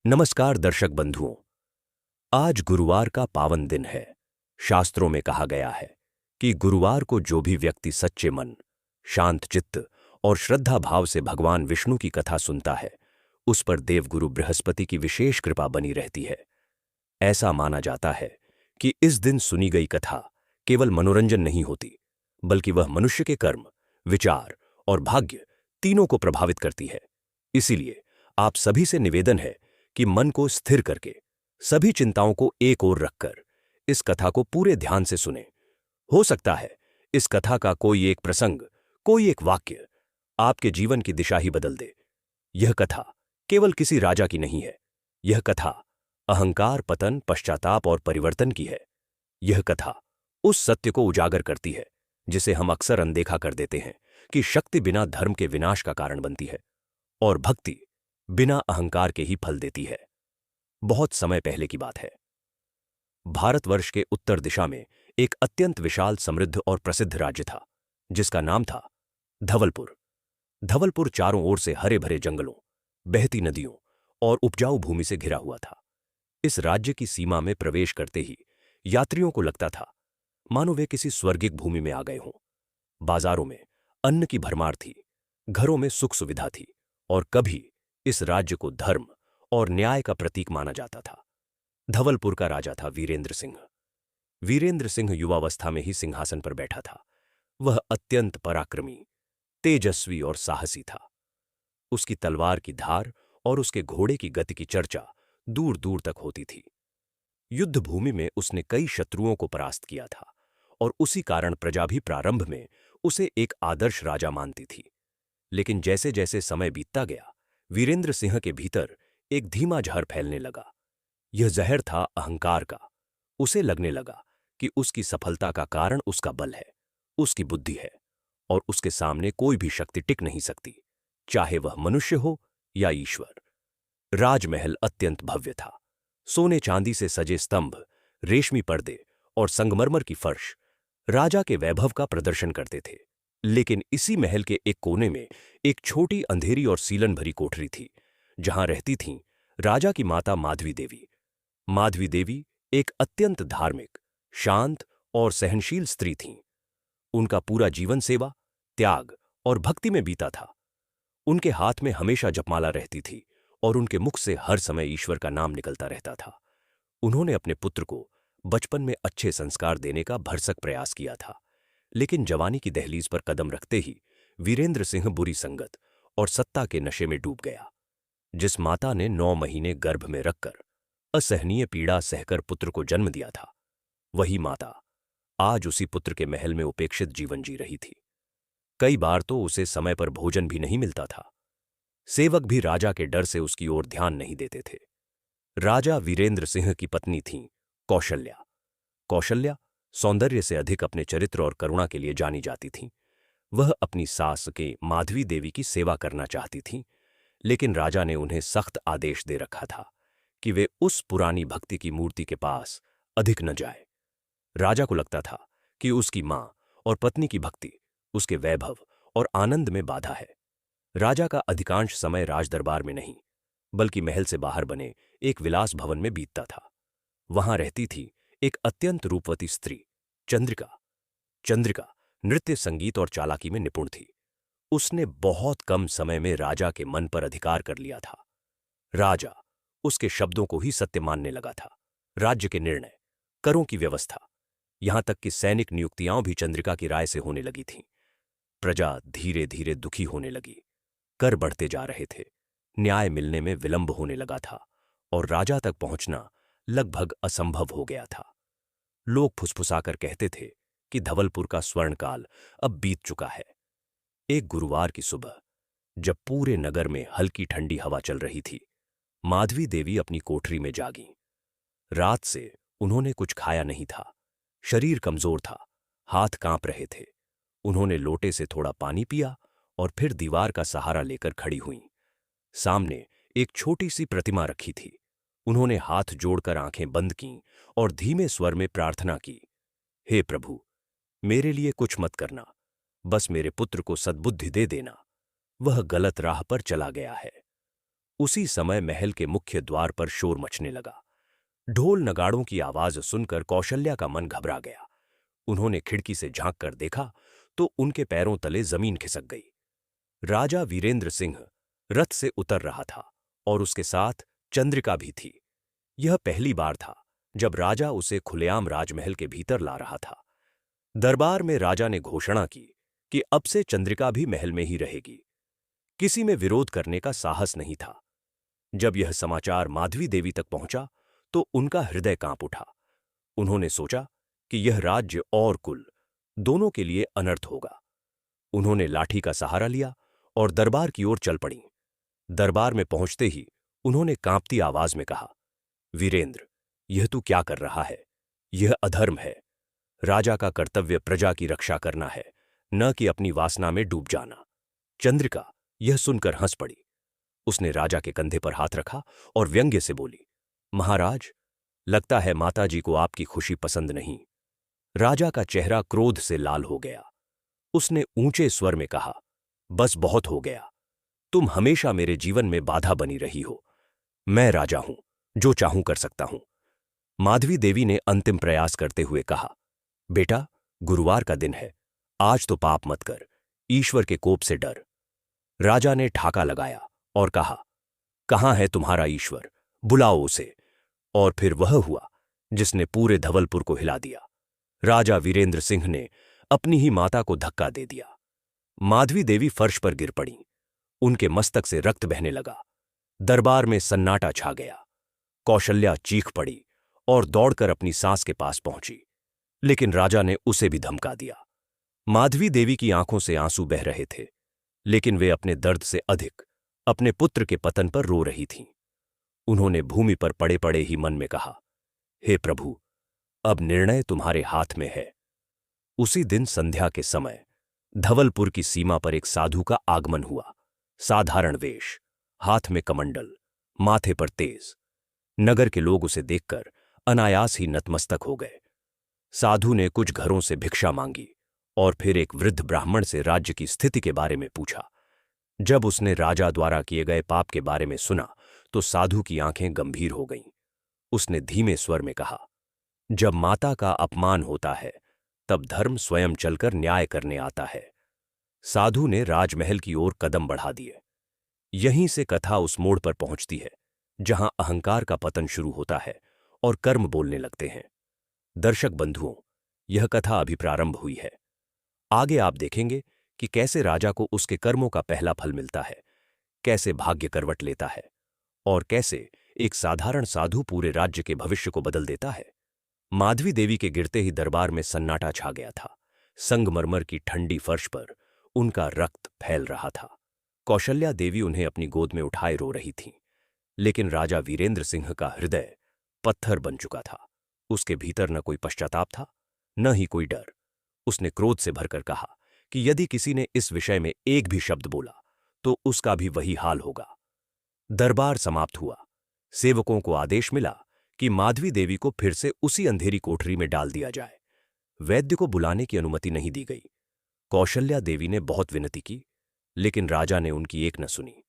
नमस्कार दर्शक बंधुओं। आज गुरुवार का पावन दिन है। शास्त्रों में कहा गया है कि गुरुवार को जो भी व्यक्ति सच्चे मन, शांत चित्त और श्रद्धा भाव से भगवान विष्णु की कथा सुनता है, उस पर देवगुरु बृहस्पति की विशेष कृपा बनी रहती है। ऐसा माना जाता है कि इस दिन सुनी गई कथा केवल मनोरंजन नहीं होती, बल्कि वह मनुष्य के कर्म, विचार और भाग्य तीनों को प्रभावित करती है। इसीलिए आप सभी से निवेदन है कि मन को स्थिर करके, सभी चिंताओं को एक ओर रखकर इस कथा को पूरे ध्यान से सुने। हो सकता है इस कथा का कोई एक प्रसंग, कोई एक वाक्य आपके जीवन की दिशा ही बदल दे। यह कथा केवल किसी राजा की नहीं है। यह कथा अहंकार, पतन, पश्चाताप और परिवर्तन की है। यह कथा उस सत्य को उजागर करती है जिसे हम अक्सर अनदेखा कर देते हैं कि शक्ति बिना धर्म के विनाश का कारण बनती है और भक्ति बिना अहंकार के ही फल देती है। बहुत समय पहले की बात है। भारतवर्ष के उत्तर दिशा में एक अत्यंत विशाल, समृद्ध और प्रसिद्ध राज्य था जिसका नाम था धवलपुर। धवलपुर चारों ओर से हरे भरे जंगलों, बहती नदियों और उपजाऊ भूमि से घिरा हुआ था। इस राज्य की सीमा में प्रवेश करते ही यात्रियों को लगता था मानो वे किसी स्वर्गिक भूमि में आ गए हों। बाजारों में अन्न की भरमार थी, घरों में सुख सुविधा थी और कभी इस राज्य को धर्म और न्याय का प्रतीक माना जाता था। धवलपुर का राजा था वीरेंद्र सिंह। वीरेंद्र सिंह युवावस्था में ही सिंहासन पर बैठा था। वह अत्यंत पराक्रमी, तेजस्वी और साहसी था। उसकी तलवार की धार और उसके घोड़े की गति की चर्चा दूर दूर तक होती थी। युद्ध भूमि में उसने कई शत्रुओं को परास्त किया था और उसी कारण प्रजा भी प्रारंभ में उसे एक आदर्श राजा मानती थी। लेकिन जैसे जैसे समय बीतता गया, वीरेंद्र सिंह के भीतर एक धीमा जहर फैलने लगा। यह जहर था अहंकार का। उसे लगने लगा कि उसकी सफलता का कारण उसका बल है, उसकी बुद्धि है और उसके सामने कोई भी शक्ति टिक नहीं सकती, चाहे वह मनुष्य हो या ईश्वर। राजमहल अत्यंत भव्य था। सोने चांदी से सजे स्तंभ, रेशमी पर्दे और संगमरमर की फर्श राजा के वैभव का प्रदर्शन करते थे। लेकिन इसी महल के एक कोने में एक छोटी, अंधेरी और सीलन भरी कोठरी थी, जहां रहती थीं राजा की माता माधवी देवी। माधवी देवी एक अत्यंत धार्मिक, शांत और सहनशील स्त्री थीं। उनका पूरा जीवन सेवा, त्याग और भक्ति में बीता था। उनके हाथ में हमेशा जपमाला रहती थी और उनके मुख से हर समय ईश्वर का नाम निकलता रहता था। उन्होंने अपने पुत्र को बचपन में अच्छे संस्कार देने का भरसक प्रयास किया था, लेकिन जवानी की दहलीज पर कदम रखते ही वीरेंद्र सिंह बुरी संगत और सत्ता के नशे में डूब गया। जिस माता ने 9 महीने गर्भ में रखकर असहनीय पीड़ा सहकर पुत्र को जन्म दिया था, वही माता आज उसी पुत्र के महल में उपेक्षित जीवन जी रही थी। कई बार तो उसे समय पर भोजन भी नहीं मिलता था। सेवक भी राजा के डर से उसकी ओर ध्यान नहीं देते थे। राजा वीरेंद्र सिंह की पत्नी थीं कौशल्या। कौशल्या सौंदर्य से अधिक अपने चरित्र और करुणा के लिए जानी जाती थीं। वह अपनी सास के माधवी देवी की सेवा करना चाहती थीं, लेकिन राजा ने उन्हें सख्त आदेश दे रखा था कि वे उस पुरानी भक्ति की मूर्ति के पास अधिक न जाए। राजा को लगता था कि उसकी मां और पत्नी की भक्ति उसके वैभव और आनंद में बाधा है। राजा का अधिकांश समय राजदरबार में नहीं, बल्कि महल से बाहर बने एक विलास भवन में बीतता था। वहां रहती थी एक अत्यंत रूपवती स्त्री, चंद्रिका। चंद्रिका नृत्य, संगीत और चालाकी में निपुण थी। उसने बहुत कम समय में राजा के मन पर अधिकार कर लिया था। राजा उसके शब्दों को ही सत्य मानने लगा था। राज्य के निर्णय, करों की व्यवस्था, यहां तक कि सैनिक नियुक्तियां भी चंद्रिका की राय से होने लगी थीं। प्रजा धीरे धीरे दुखी होने लगी। कर बढ़ते जा रहे थे, न्याय मिलने में विलंब होने लगा था और राजा तक पहुंचना लगभग असंभव हो गया था। लोग फुसफुसाकर कहते थे कि धवलपुर का स्वर्णकाल अब बीत चुका है। एक गुरुवार की सुबह, जब पूरे नगर में हल्की ठंडी हवा चल रही थी, माधवी देवी अपनी कोठरी में जागीं। रात से उन्होंने कुछ खाया नहीं था। शरीर कमजोर था, हाथ कांप रहे थे। उन्होंने लोटे से थोड़ा पानी पिया और फिर दीवार का सहारा लेकर खड़ी हुईं। सामने एक छोटी सी प्रतिमा रखी थी। उन्होंने हाथ जोड़कर आंखें बंद कीं और धीमे स्वर में प्रार्थना की, हे प्रभु, मेरे लिए कुछ मत करना, बस मेरे पुत्र को सद्बुद्धि दे देना। वह गलत राह पर चला गया है। उसी समय महल के मुख्य द्वार पर शोर मचने लगा। ढोल नगाड़ों की आवाज सुनकर कौशल्या का मन घबरा गया। उन्होंने खिड़की से झांक कर देखा तो उनके पैरों तले जमीन खिसक गई। राजा वीरेंद्र सिंह रथ से उतर रहा था और उसके साथ चंद्रिका भी थी। यह पहली बार था जब राजा उसे खुलेआम राजमहल के भीतर ला रहा था। दरबार में राजा ने घोषणा की कि अब से चंद्रिका भी महल में ही रहेगी। किसी में विरोध करने का साहस नहीं था। जब यह समाचार माधवी देवी तक पहुंचा तो उनका हृदय कांप उठा। उन्होंने सोचा कि यह राज्य और कुल दोनों के लिए अनर्थ होगा। उन्होंने लाठी का सहारा लिया और दरबार की ओर चल पड़ी। दरबार में पहुंचते ही उन्होंने कांपती आवाज में कहा, वीरेंद्र, यह तू क्या कर रहा है? यह अधर्म है। राजा का कर्तव्य प्रजा की रक्षा करना है, न कि अपनी वासना में डूब जाना। चंद्रिका यह सुनकर हंस पड़ी। उसने राजा के कंधे पर हाथ रखा और व्यंग्य से बोली, महाराज, लगता है माताजी को आपकी खुशी पसंद नहीं। राजा का चेहरा क्रोध से लाल हो गया। उसने ऊंचे स्वर में कहा, बस बहुत हो गया। तुम हमेशा मेरे जीवन में बाधा बनी रही हो। मैं राजा हूं, जो चाहूं कर सकता हूं। माधवी देवी ने अंतिम प्रयास करते हुए कहा, बेटा, गुरुवार का दिन है, आज तो पाप मत कर, ईश्वर के कोप से डर। राजा ने ठाका लगाया और कहा, कहां है तुम्हारा ईश्वर? बुलाओ उसे। और फिर वह हुआ जिसने पूरे धवलपुर को हिला दिया। राजा वीरेंद्र सिंह ने अपनी ही माता को धक्का दे दिया। माधवी देवी फर्श पर गिर पड़ी। उनके मस्तक से रक्त बहने लगा। दरबार में सन्नाटा छा गया। कौशल्या चीख पड़ी और दौड़कर अपनी सास के पास पहुंची, लेकिन राजा ने उसे भी धमका दिया। माधवी देवी की आंखों से आंसू बह रहे थे, लेकिन वे अपने दर्द से अधिक अपने पुत्र के पतन पर रो रही थीं। उन्होंने भूमि पर पड़े पड़े ही मन में कहा, हे प्रभु, अब निर्णय तुम्हारे हाथ में है। उसी दिन संध्या के समय धवलपुर की सीमा पर एक साधु का आगमन हुआ। साधारण वेश, हाथ में कमंडल, माथे पर तेज। नगर के लोग उसे देखकर अनायास ही नतमस्तक हो गए। साधु ने कुछ घरों से भिक्षा मांगी और फिर एक वृद्ध ब्राह्मण से राज्य की स्थिति के बारे में पूछा। जब उसने राजा द्वारा किए गए पाप के बारे में सुना तो साधु की आंखें गंभीर हो गईं। उसने धीमे स्वर में कहा, जब माता का अपमान होता है तब धर्म स्वयं चलकर न्याय करने आता है। साधु ने राजमहल की ओर कदम बढ़ा दिए। यहीं से कथा उस मोड़ पर पहुंचती है जहां अहंकार का पतन शुरू होता है और कर्म बोलने लगते हैं। दर्शक बंधुओं, यह कथा अभी प्रारंभ हुई है। आगे आप देखेंगे कि कैसे राजा को उसके कर्मों का पहला फल मिलता है, कैसे भाग्य करवट लेता है और कैसे एक साधारण साधु पूरे राज्य के भविष्य को बदल देता है। माधवी देवी के गिरते ही दरबार में सन्नाटा छा गया था। संगमरमर की ठंडी फर्श पर उनका रक्त फैल रहा था। कौशल्या देवी उन्हें अपनी गोद में उठाए रो रही थीं, लेकिन राजा वीरेंद्र सिंह का हृदय पत्थर बन चुका था। उसके भीतर न कोई पश्चाताप था, न ही कोई डर। उसने क्रोध से भरकर कहा कि यदि किसी ने इस विषय में एक भी शब्द बोला तो उसका भी वही हाल होगा। दरबार समाप्त हुआ। सेवकों को आदेश मिला कि माधवी देवी को फिर से उसी अंधेरी कोठरी में डाल दिया जाए। वैद्य को बुलाने की अनुमति नहीं दी गई। कौशल्या देवी ने बहुत विनती की, लेकिन राजा ने उनकी एक न सुनी।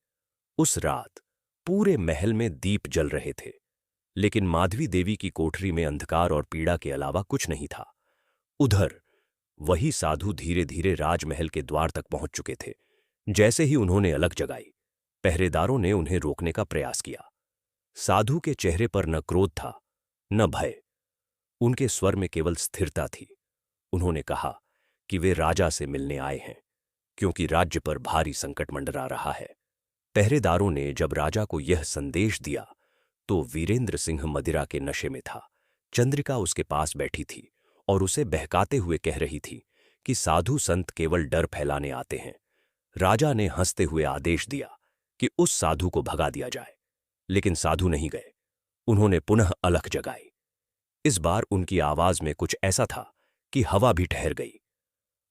उस रात पूरे महल में दीप जल रहे थे, लेकिन माधवी देवी की कोठरी में अंधकार और पीड़ा के अलावा कुछ नहीं था। उधर वही साधु धीरे धीरे राजमहल के द्वार तक पहुंच चुके थे। जैसे ही उन्होंने अलग जगाई, पहरेदारों ने उन्हें रोकने का प्रयास किया। साधु के चेहरे पर न क्रोध था, न भय। उनके स्वर में केवल स्थिरता थी। उन्होंने कहा कि वे राजा से मिलने आए हैं, क्योंकि राज्य पर भारी संकट मंडरा रहा है। पहरेदारों ने जब राजा को यह संदेश दिया तो वीरेंद्र सिंह मदिरा के नशे में था। चंद्रिका उसके पास बैठी थी और उसे बहकाते हुए कह रही थी कि साधु संत केवल डर फैलाने आते हैं। राजा ने हंसते हुए आदेश दिया कि उस साधु को भगा दिया जाए, लेकिन साधु नहीं गए। उन्होंने पुनः अलख जगाई। इस बार उनकी आवाज में कुछ ऐसा था कि हवा भी ठहर गई।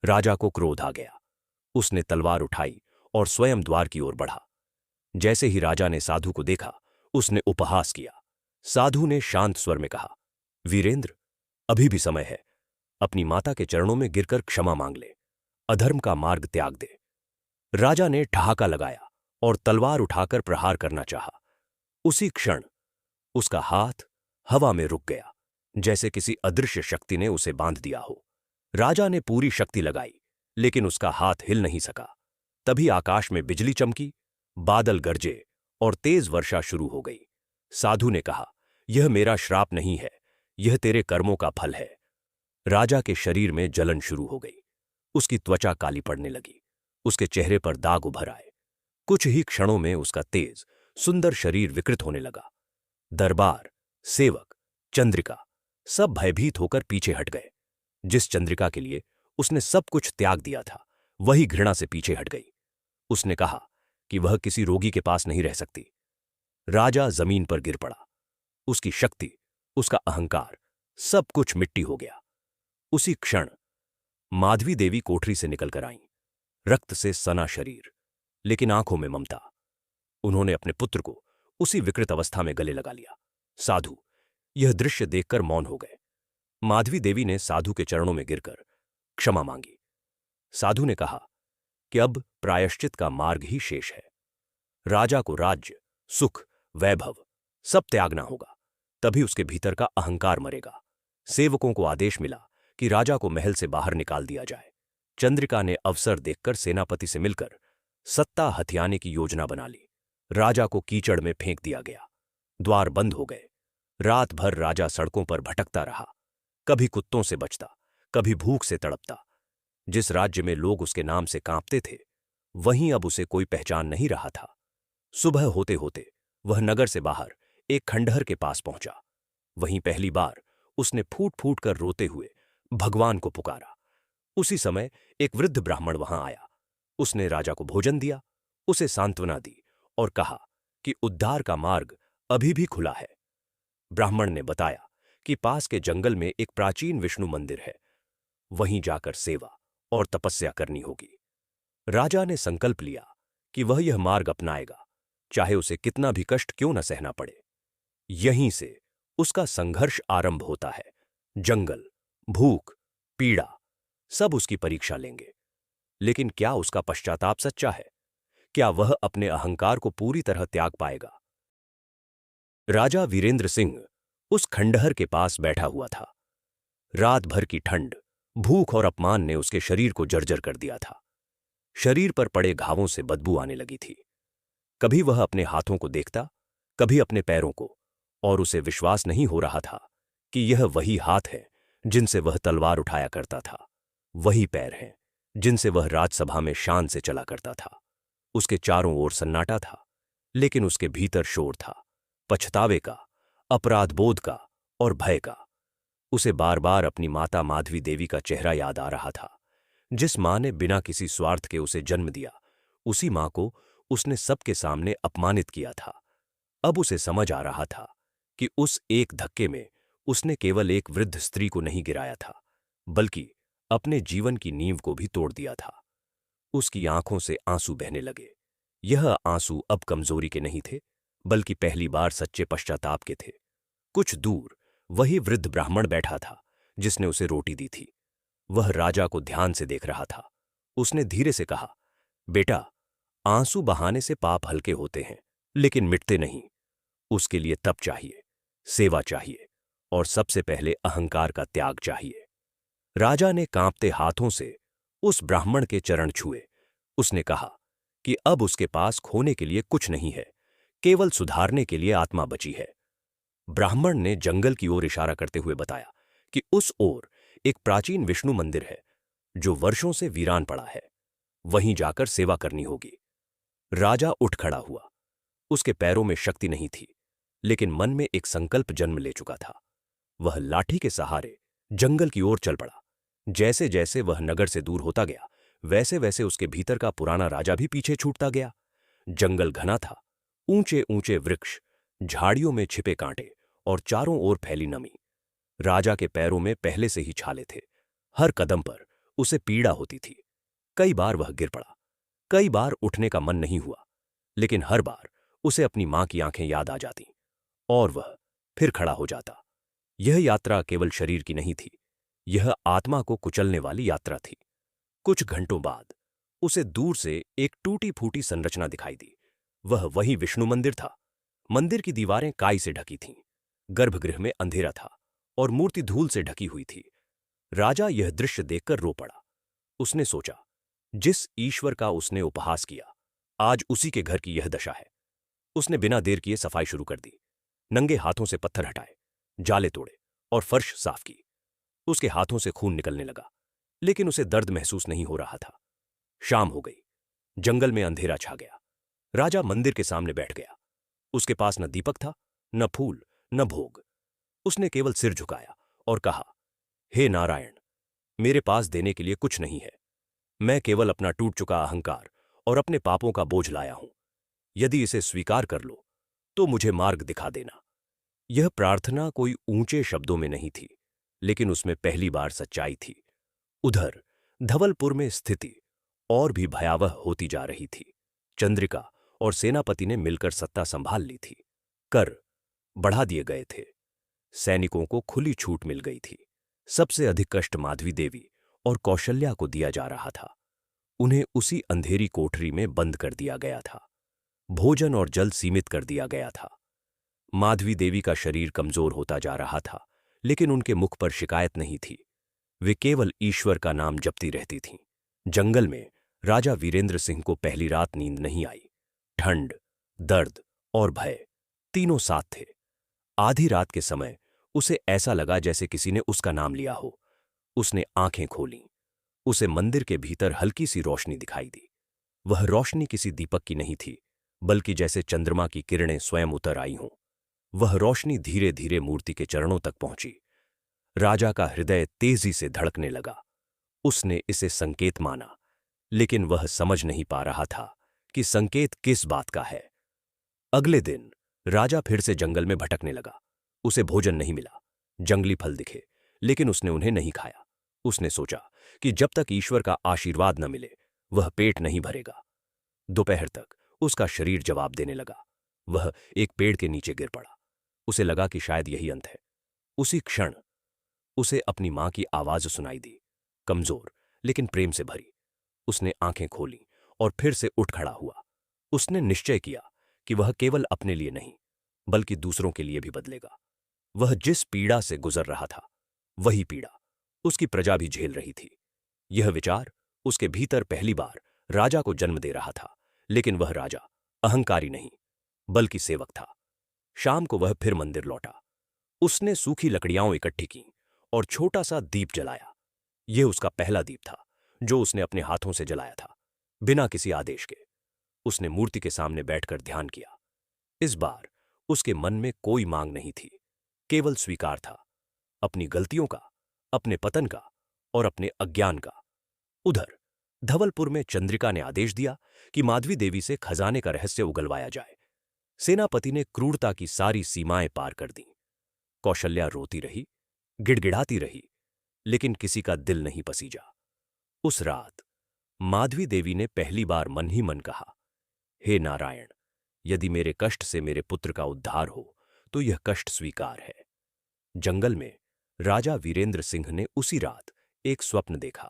राजा को क्रोध आ गया। उसने तलवार उठाई और स्वयं द्वार की ओर बढ़ा। जैसे ही राजा ने साधु को देखा, उसने उपहास किया। साधु ने शांत स्वर में कहा, वीरेंद्र, अभी भी समय है। अपनी माता के चरणों में गिरकर क्षमा मांग ले। अधर्म का मार्ग त्याग दे। राजा ने ठहाका लगाया और तलवार उठाकर प्रहार करना चाहा। उसी क्षण उसका हाथ हवा में रुक गया, जैसे किसी अदृश्य शक्ति ने उसे बांध दिया हो। राजा ने पूरी शक्ति लगाई, लेकिन उसका हाथ हिल नहीं सका। तभी आकाश में बिजली चमकी, बादल गरजे और तेज वर्षा शुरू हो गई। साधु ने कहा, यह मेरा श्राप नहीं है, यह तेरे कर्मों का फल है। राजा के शरीर में जलन शुरू हो गई। उसकी त्वचा काली पड़ने लगी, उसके चेहरे पर दाग उभर आए। कुछ ही क्षणों में उसका तेज, सुंदर शरीर विकृत होने लगा। दरबार, सेवक, चंद्रिका सब भयभीत होकर पीछे हट गए। जिस चंद्रिका के लिए उसने सब कुछ त्याग दिया था, वही घृणा से पीछे हट गई। उसने कहा कि वह किसी रोगी के पास नहीं रह सकती। राजा जमीन पर गिर पड़ा। उसकी शक्ति, उसका अहंकार, सब कुछ मिट्टी हो गया। उसी क्षण माधवी देवी कोठरी से निकलकर आईं, रक्त से सना शरीर, लेकिन आंखों में ममता। उन्होंने अपने पुत्र को उसी विकृत अवस्था में गले लगा लिया। साधु यह दृश्य देखकर मौन हो गए। माधवी देवी ने साधु के चरणों में गिरकर क्षमा मांगी। साधु ने कहा कि अब प्रायश्चित का मार्ग ही शेष है। राजा को राज्य, सुख, वैभव सब त्यागना होगा, तभी उसके भीतर का अहंकार मरेगा। सेवकों को आदेश मिला कि राजा को महल से बाहर निकाल दिया जाए। चंद्रिका ने अवसर देखकर सेनापति से मिलकर सत्ता हथियाने की योजना बना ली। राजा को कीचड़ में फेंक दिया गया। द्वार बंद हो गए। रात भर राजा सड़कों पर भटकता रहा, कभी कुत्तों से बचता, कभी भूख से तड़पता। जिस राज्य में लोग उसके नाम से कांपते थे, वहीं अब उसे कोई पहचान नहीं रहा था। सुबह होते होते वह नगर से बाहर एक खंडहर के पास पहुंचा। वहीं पहली बार उसने फूट फूट कर रोते हुए भगवान को पुकारा। उसी समय एक वृद्ध ब्राह्मण वहां आया। उसने राजा को भोजन दिया, उसे सांत्वना दी और कहा कि उद्धार का मार्ग अभी भी खुला है। ब्राह्मण ने बताया कि पास के जंगल में एक प्राचीन विष्णु मंदिर है, वहीं जाकर सेवा और तपस्या करनी होगी। राजा ने संकल्प लिया कि वह यह मार्ग अपनाएगा, चाहे उसे कितना भी कष्ट क्यों न सहना पड़े। यहीं से उसका संघर्ष आरंभ होता है। जंगल, भूख, पीड़ा सब उसकी परीक्षा लेंगे। लेकिन क्या उसका पश्चाताप सच्चा है? क्या वह अपने अहंकार को पूरी तरह त्याग पाएगा? राजा वीरेंद्र सिंह उस खंडहर के पास बैठा हुआ था। रात भर की ठंड, भूख और अपमान ने उसके शरीर को जर्जर कर दिया था। शरीर पर पड़े घावों से बदबू आने लगी थी। कभी वह अपने हाथों को देखता, कभी अपने पैरों को, और उसे विश्वास नहीं हो रहा था कि यह वही हाथ है जिनसे वह तलवार उठाया करता था, वही पैर हैं जिनसे वह राजसभा में शान से चला करता था। उसके चारों ओर सन्नाटा था, लेकिन उसके भीतर शोर था, पछतावे का, अपराध बोध का और भय का। उसे बार बार अपनी माता माधवी देवी का चेहरा याद आ रहा था। जिस मां ने बिना किसी स्वार्थ के उसे जन्म दिया, उसी मां को उसने सबके सामने अपमानित किया था। अब उसे समझ आ रहा था कि उस एक धक्के में उसने केवल एक वृद्ध स्त्री को नहीं गिराया था, बल्कि अपने जीवन की नींव को भी तोड़ दिया था। उसकी आंखों से आंसू बहने लगे। यह आंसू अब कमजोरी के नहीं थे, बल्कि पहली बार सच्चे पश्चाताप के थे। कुछ दूर वही वृद्ध ब्राह्मण बैठा था जिसने उसे रोटी दी थी। वह राजा को ध्यान से देख रहा था। उसने धीरे से कहा, बेटा, आंसू बहाने से पाप हल्के होते हैं, लेकिन मिटते नहीं। उसके लिए तप चाहिए, सेवा चाहिए और सबसे पहले अहंकार का त्याग चाहिए। राजा ने कांपते हाथों से उस ब्राह्मण के चरण छुए। उसने कहा कि अब उसके पास खोने के लिए कुछ नहीं है, केवल सुधारने के लिए आत्मा बची है। ब्राह्मण ने जंगल की ओर इशारा करते हुए बताया कि उस ओर एक प्राचीन विष्णु मंदिर है जो वर्षों से वीरान पड़ा है, वहीं जाकर सेवा करनी होगी। राजा उठ खड़ा हुआ। उसके पैरों में शक्ति नहीं थी, लेकिन मन में एक संकल्प जन्म ले चुका था। वह लाठी के सहारे जंगल की ओर चल पड़ा। जैसे जैसे वह नगर से दूर होता गया, वैसे वैसे उसके भीतर का पुराना राजा भी पीछे छूटता गया। जंगल घना था, ऊंचे ऊंचे वृक्ष, झाड़ियों में छिपे कांटे और चारों ओर फैली नमी। राजा के पैरों में पहले से ही छाले थे। हर कदम पर उसे पीड़ा होती थी। कई बार वह गिर पड़ा, कई बार उठने का मन नहीं हुआ, लेकिन हर बार उसे अपनी मां की आंखें याद आ जाती और वह फिर खड़ा हो जाता। यह यात्रा केवल शरीर की नहीं थी, यह आत्मा को कुचलने वाली यात्रा थी। कुछ घंटों बाद उसे दूर से एक टूटी फूटी संरचना दिखाई दी, वह वही विष्णु मंदिर था। मंदिर की दीवारें काई से ढकी थीं, गर्भगृह में अंधेरा था और मूर्ति धूल से ढकी हुई थी। राजा यह दृश्य देखकर रो पड़ा। उसने सोचा, जिस ईश्वर का उसने उपहास किया, आज उसी के घर की यह दशा है। उसने बिना देर किए सफाई शुरू कर दी। नंगे हाथों से पत्थर हटाए, जाले तोड़े और फर्श साफ की। उसके हाथों से खून निकलने लगा, लेकिन उसे दर्द महसूस नहीं हो रहा था। शाम हो गई, जंगल में अंधेरा छा गया। राजा मंदिर के सामने बैठ गया। उसके पास न दीपक था, न फूल, न भोग। उसने केवल सिर झुकाया और कहा, हे नारायण, मेरे पास देने के लिए कुछ नहीं है। मैं केवल अपना टूट चुका अहंकार और अपने पापों का बोझ लाया हूं। यदि इसे स्वीकार कर लो तो मुझे मार्ग दिखा देना। यह प्रार्थना कोई ऊंचे शब्दों में नहीं थी, लेकिन उसमें पहली बार सच्चाई थी। उधर धवलपुर में स्थिति और भी भयावह होती जा रही थी। चंद्रिका और सेनापति ने मिलकर सत्ता संभाल ली थी। कर बढ़ा दिए गए थे। सैनिकों को खुली छूट मिल गई थी। सबसे अधिक कष्ट माधवी देवी और कौशल्या को दिया जा रहा था। उन्हें उसी अंधेरी कोठरी में बंद कर दिया गया था। भोजन और जल सीमित कर दिया गया था। माधवी देवी का शरीर कमजोर होता जा रहा था, लेकिन उनके मुख पर शिकायत नहीं थी। वे केवल ईश्वर का नाम जपती रहती थीं। जंगल में राजा वीरेंद्र सिंह को पहली रात नींद नहीं आई। ठंड, दर्द और भय तीनों साथ थे। आधी रात के समय उसे ऐसा लगा जैसे किसी ने उसका नाम लिया हो। उसने आंखें खोलीं। उसे मंदिर के भीतर हल्की सी रोशनी दिखाई दी। वह रोशनी किसी दीपक की नहीं थी, बल्कि जैसे चंद्रमा की किरणें स्वयं उतर आई हों। वह रोशनी धीरे धीरे मूर्ति के चरणों तक पहुंची। राजा का हृदय तेजी से धड़कने लगा। उसने इसे संकेत माना, लेकिन वह समझ नहीं पा रहा था कि संकेत किस बात का है। अगले दिन राजा फिर से जंगल में भटकने लगा। उसे भोजन नहीं मिला। जंगली फल दिखे, लेकिन उसने उन्हें नहीं खाया। उसने सोचा कि जब तक ईश्वर का आशीर्वाद न मिले, वह पेट नहीं भरेगा। दोपहर तक उसका शरीर जवाब देने लगा। वह एक पेड़ के नीचे गिर पड़ा। उसे लगा कि शायद यही अंत है। उसी क्षण उसे अपनी मां की आवाज सुनाई दी, कमजोर लेकिन प्रेम से भरी। उसने आंखें खोलीं और फिर से उठ खड़ा हुआ। उसने निश्चय किया कि वह केवल अपने लिए नहीं, बल्कि दूसरों के लिए भी बदलेगा। वह जिस पीड़ा से गुजर रहा था, वही पीड़ा उसकी प्रजा भी झेल रही थी। यह विचार उसके भीतर पहली बार राजा को जन्म दे रहा था, लेकिन वह राजा अहंकारी नहीं, बल्कि सेवक था। शाम को वह फिर मंदिर लौटा। उसने सूखी लकड़ियां इकट्ठी की और छोटा सा दीप जलाया। यह उसका पहला दीप था जो उसने अपने हाथों से जलाया था, बिना किसी आदेश के। उसने मूर्ति के सामने बैठकर ध्यान किया। इस बार उसके मन में कोई मांग नहीं थी, केवल स्वीकार था, अपनी गलतियों का, अपने पतन का और अपने अज्ञान का। उधर धवलपुर में चंद्रिका ने आदेश दिया कि माधवी देवी से खजाने का रहस्य उगलवाया जाए। सेनापति ने क्रूरता की सारी सीमाएं पार कर दी। कौशल्या रोती रही, गिड़गिड़ाती रही, लेकिन किसी का दिल नहीं पसीजा। उस रात माधवी देवी ने पहली बार मन ही मन कहा, हे नारायण, यदि मेरे कष्ट से मेरे पुत्र का उद्धार हो तो यह कष्ट स्वीकार है। जंगल में राजा वीरेंद्र सिंह ने उसी रात एक स्वप्न देखा।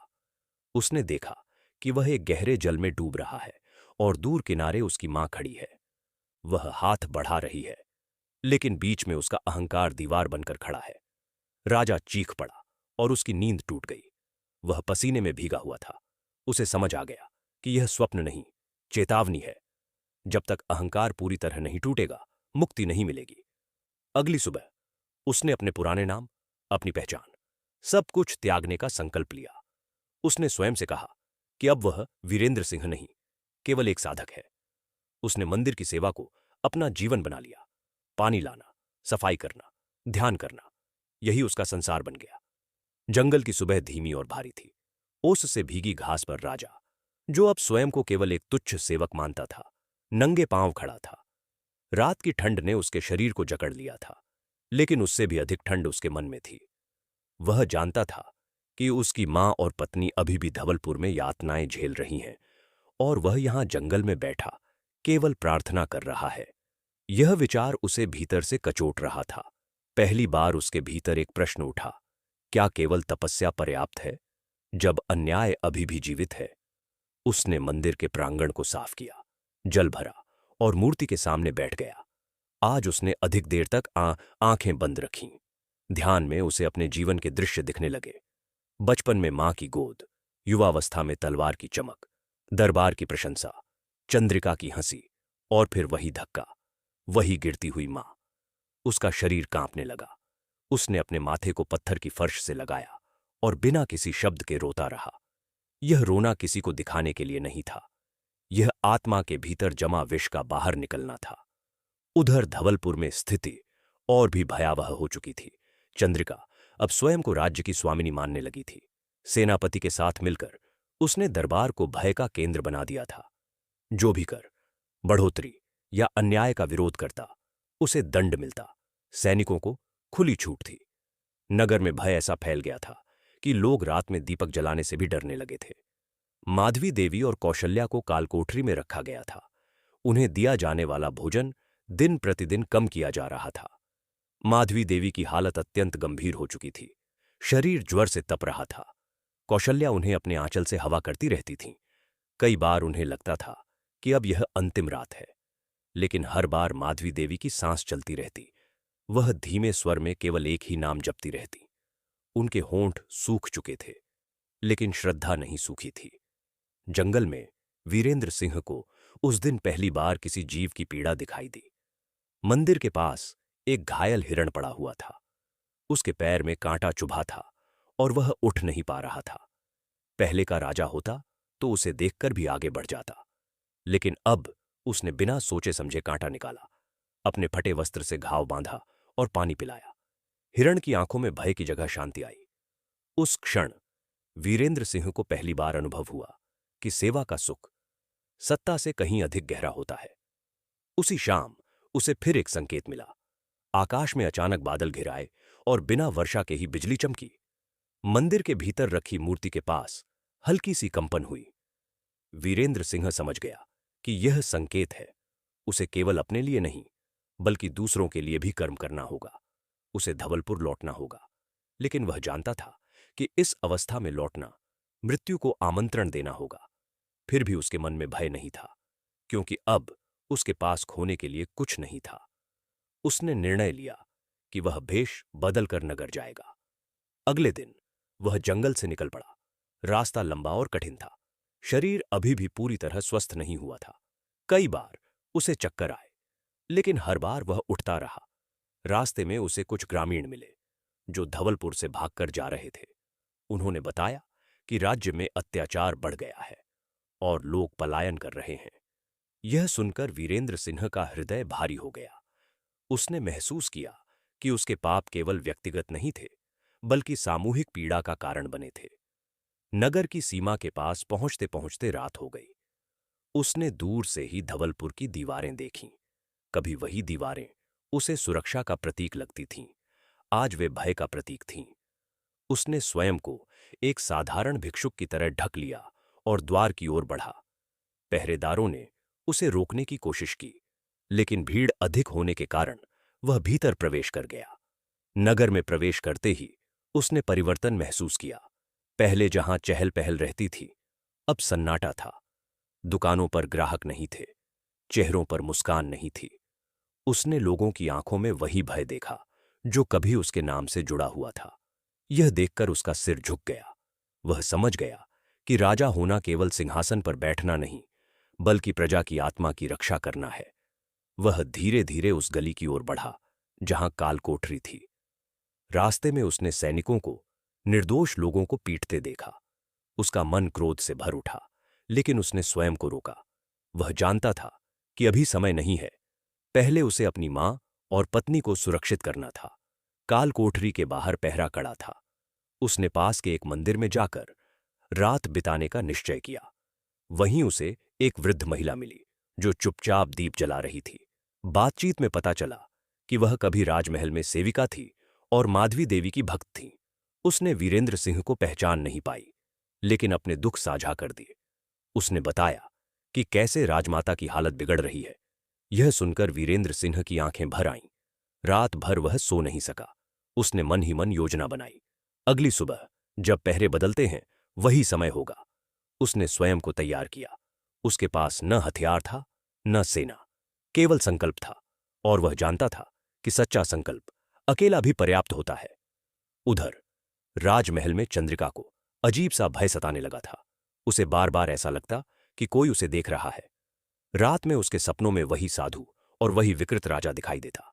उसने देखा कि वह एक गहरे जल में डूब रहा है और दूर किनारे उसकी मां खड़ी है। वह हाथ बढ़ा रही है, लेकिन बीच में उसका अहंकार दीवार बनकर खड़ा है। राजा चीख पड़ा और उसकी नींद टूट गई। वह पसीने में भीगा हुआ था। उसे समझ आ गया कि यह स्वप्न नहीं, चेतावनी है। जब तक अहंकार पूरी तरह नहीं टूटेगा, मुक्ति नहीं मिलेगी। अगली सुबह उसने अपने पुराने नाम, अपनी पहचान, सब कुछ त्यागने का संकल्प लिया। उसने स्वयं से कहा कि अब वह वीरेंद्र सिंह नहीं, केवल एक साधक है। उसने मंदिर की सेवा को अपना जीवन बना लिया। पानी लाना, सफाई करना, ध्यान करना, यही उसका संसार बन गया। जंगल की सुबह धीमी और भारी थी। ओस से भीगी घास पर राजा, जो अब स्वयं को केवल एक तुच्छ सेवक मानता था, नंगे पांव खड़ा था। रात की ठंड ने उसके शरीर को जकड़ लिया था, लेकिन उससे भी अधिक ठंड उसके मन में थी। वह जानता था कि उसकी मां और पत्नी अभी भी धवलपुर में यातनाएं झेल रही हैं और वह यहां जंगल में बैठा केवल प्रार्थना कर रहा है। यह विचार उसे भीतर से कचोट रहा था। पहली बार उसके भीतर एक प्रश्न उठा, क्या केवल तपस्या पर्याप्त है जब अन्याय अभी भी जीवित है? उसने मंदिर के प्रांगण को साफ किया, जल भरा और मूर्ति के सामने बैठ गया। आज उसने अधिक देर तक आंखें बंद रखीं। ध्यान में उसे अपने जीवन के दृश्य दिखने लगे। बचपन में मां की गोद, युवावस्था में तलवार की चमक, दरबार की प्रशंसा, चंद्रिका की हंसी, और फिर वही धक्का, वही गिरती हुई मां। उसका शरीर कांपने लगा। उसने अपने माथे को पत्थर की फर्श से लगाया और बिना किसी शब्द के रोता रहा। यह रोना किसी को दिखाने के लिए नहीं था, यह आत्मा के भीतर जमा विष का बाहर निकलना था। उधर धवलपुर में स्थिति और भी भयावह हो चुकी थी। चंद्रिका अब स्वयं को राज्य की स्वामिनी मानने लगी थी। सेनापति के साथ मिलकर उसने दरबार को भय का केंद्र बना दिया था। जो भी कर, बढ़ोतरी या अन्याय का विरोध करता, उसे दंड मिलता। सैनिकों को खुली छूट थी। नगर में भय ऐसा फैल गया था कि लोग रात में दीपक जलाने से भी डरने लगे थे। माधवी देवी और कौशल्या को कालकोठरी में रखा गया था। उन्हें दिया जाने वाला भोजन दिन प्रतिदिन कम किया जा रहा था। माधवी देवी की हालत अत्यंत गंभीर हो चुकी थी। शरीर ज्वर से तप रहा था। कौशल्या उन्हें अपने आंचल से हवा करती रहती थीं। कई बार उन्हें लगता था कि अब यह अंतिम रात है, लेकिन हर बार माधवी देवी की सांस चलती रहती। वह धीमे स्वर में केवल एक ही नाम जपती रहती। उनके होंठ सूख चुके थे, लेकिन श्रद्धा नहीं सूखी थी। जंगल में वीरेंद्र सिंह को उस दिन पहली बार किसी जीव की पीड़ा दिखाई दी। मंदिर के पास एक घायल हिरण पड़ा हुआ था। उसके पैर में कांटा चुभा था और वह उठ नहीं पा रहा था। पहले का राजा होता तो उसे देखकर भी आगे बढ़ जाता, लेकिन अब उसने बिना सोचे समझे कांटा निकाला, अपने फटे वस्त्र से घाव बांधा और पानी पिलाया। हिरण की आंखों में भय की जगह शांति आई। उस क्षण वीरेंद्र सिंह को पहली बार अनुभव हुआ कि सेवा का सुख सत्ता से कहीं अधिक गहरा होता है। उसी शाम उसे फिर एक संकेत मिला। आकाश में अचानक बादल घिर आए और बिना वर्षा के ही बिजली चमकी। मंदिर के भीतर रखी मूर्ति के पास हल्की सी कंपन हुई। वीरेंद्र सिंह समझ गया कि यह संकेत है। उसे केवल अपने लिए नहीं, बल्कि दूसरों के लिए भी कर्म करना होगा। उसे धवलपुर लौटना होगा, लेकिन वह जानता था कि इस अवस्था में लौटना मृत्यु को आमंत्रण देना होगा। फिर भी उसके मन में भय नहीं था, क्योंकि अब उसके पास खोने के लिए कुछ नहीं था। उसने निर्णय लिया कि वह भेष बदलकर नगर जाएगा। अगले दिन वह जंगल से निकल पड़ा। रास्ता लंबा और कठिन था। शरीर अभी भी पूरी तरह स्वस्थ नहीं हुआ था। कई बार उसे चक्कर आए, लेकिन हर बार वह उठता रहा। रास्ते में उसे कुछ ग्रामीण मिले जो धवलपुर से भागकर जा रहे थे। उन्होंने बताया कि राज्य में अत्याचार बढ़ गया है और लोग पलायन कर रहे हैं। यह सुनकर वीरेंद्र सिंह का हृदय भारी हो गया। उसने महसूस किया कि उसके पाप केवल व्यक्तिगत नहीं थे, बल्कि सामूहिक पीड़ा का कारण बने थे। नगर की सीमा के पास पहुंचते पहुंचते रात हो गई। उसने दूर से ही धवलपुर की दीवारें देखीं। कभी वही दीवारें उसे सुरक्षा का प्रतीक लगती थीं, आज वे भय का प्रतीक थीं। उसने स्वयं को एक साधारण भिक्षुक की तरह ढक लिया और द्वार की ओर बढ़ा। पहरेदारों ने उसे रोकने की कोशिश की, लेकिन भीड़ अधिक होने के कारण वह भीतर प्रवेश कर गया। नगर में प्रवेश करते ही उसने परिवर्तन महसूस किया। पहले जहां चहल पहल रहती थी, अब सन्नाटा था। दुकानों पर ग्राहक नहीं थे, चेहरों पर मुस्कान नहीं थी। उसने लोगों की आंखों में वही भय देखा जो कभी उसके नाम से जुड़ा हुआ था। यह देखकर उसका सिर झुक गया। वह समझ गया कि राजा होना केवल सिंहासन पर बैठना नहीं, बल्कि प्रजा की आत्मा की रक्षा करना है। वह धीरे धीरे उस गली की ओर बढ़ा जहां कालकोठरी थी। रास्ते में उसने सैनिकों को, निर्दोष लोगों को पीटते देखा। उसका मन क्रोध से भर उठा, लेकिन उसने स्वयं को रोका। वह जानता था कि अभी समय नहीं है। पहले उसे अपनी मां और पत्नी को सुरक्षित करना था। कालकोठरी के बाहर पहरा कड़ा था। उसने पास के एक मंदिर में जाकर रात बिताने का निश्चय किया। वहीं उसे एक वृद्ध महिला मिली जो चुपचाप दीप जला रही थी। बातचीत में पता चला कि वह कभी राजमहल में सेविका थी और माधवी देवी की भक्त थी। उसने वीरेंद्र सिंह को पहचान नहीं पाई, लेकिन अपने दुख साझा कर दिए। उसने बताया कि कैसे राजमाता की हालत बिगड़ रही है। यह सुनकर वीरेंद्र सिंह की आंखें भर आईं। रात भर वह सो नहीं सका। उसने मन ही मन योजना बनाई। अगली सुबह जब पहरे बदलते हैं, वही समय होगा। उसने स्वयं को तैयार किया। उसके पास न हथियार था, न सेना, केवल संकल्प था, और वह जानता था कि सच्चा संकल्प अकेला भी पर्याप्त होता है। उधर राजमहल में चंद्रिका को अजीब सा भय सताने लगा था। उसे बार बार ऐसा लगता कि कोई उसे देख रहा है। रात में उसके सपनों में वही साधु और वही विकृत राजा दिखाई देता।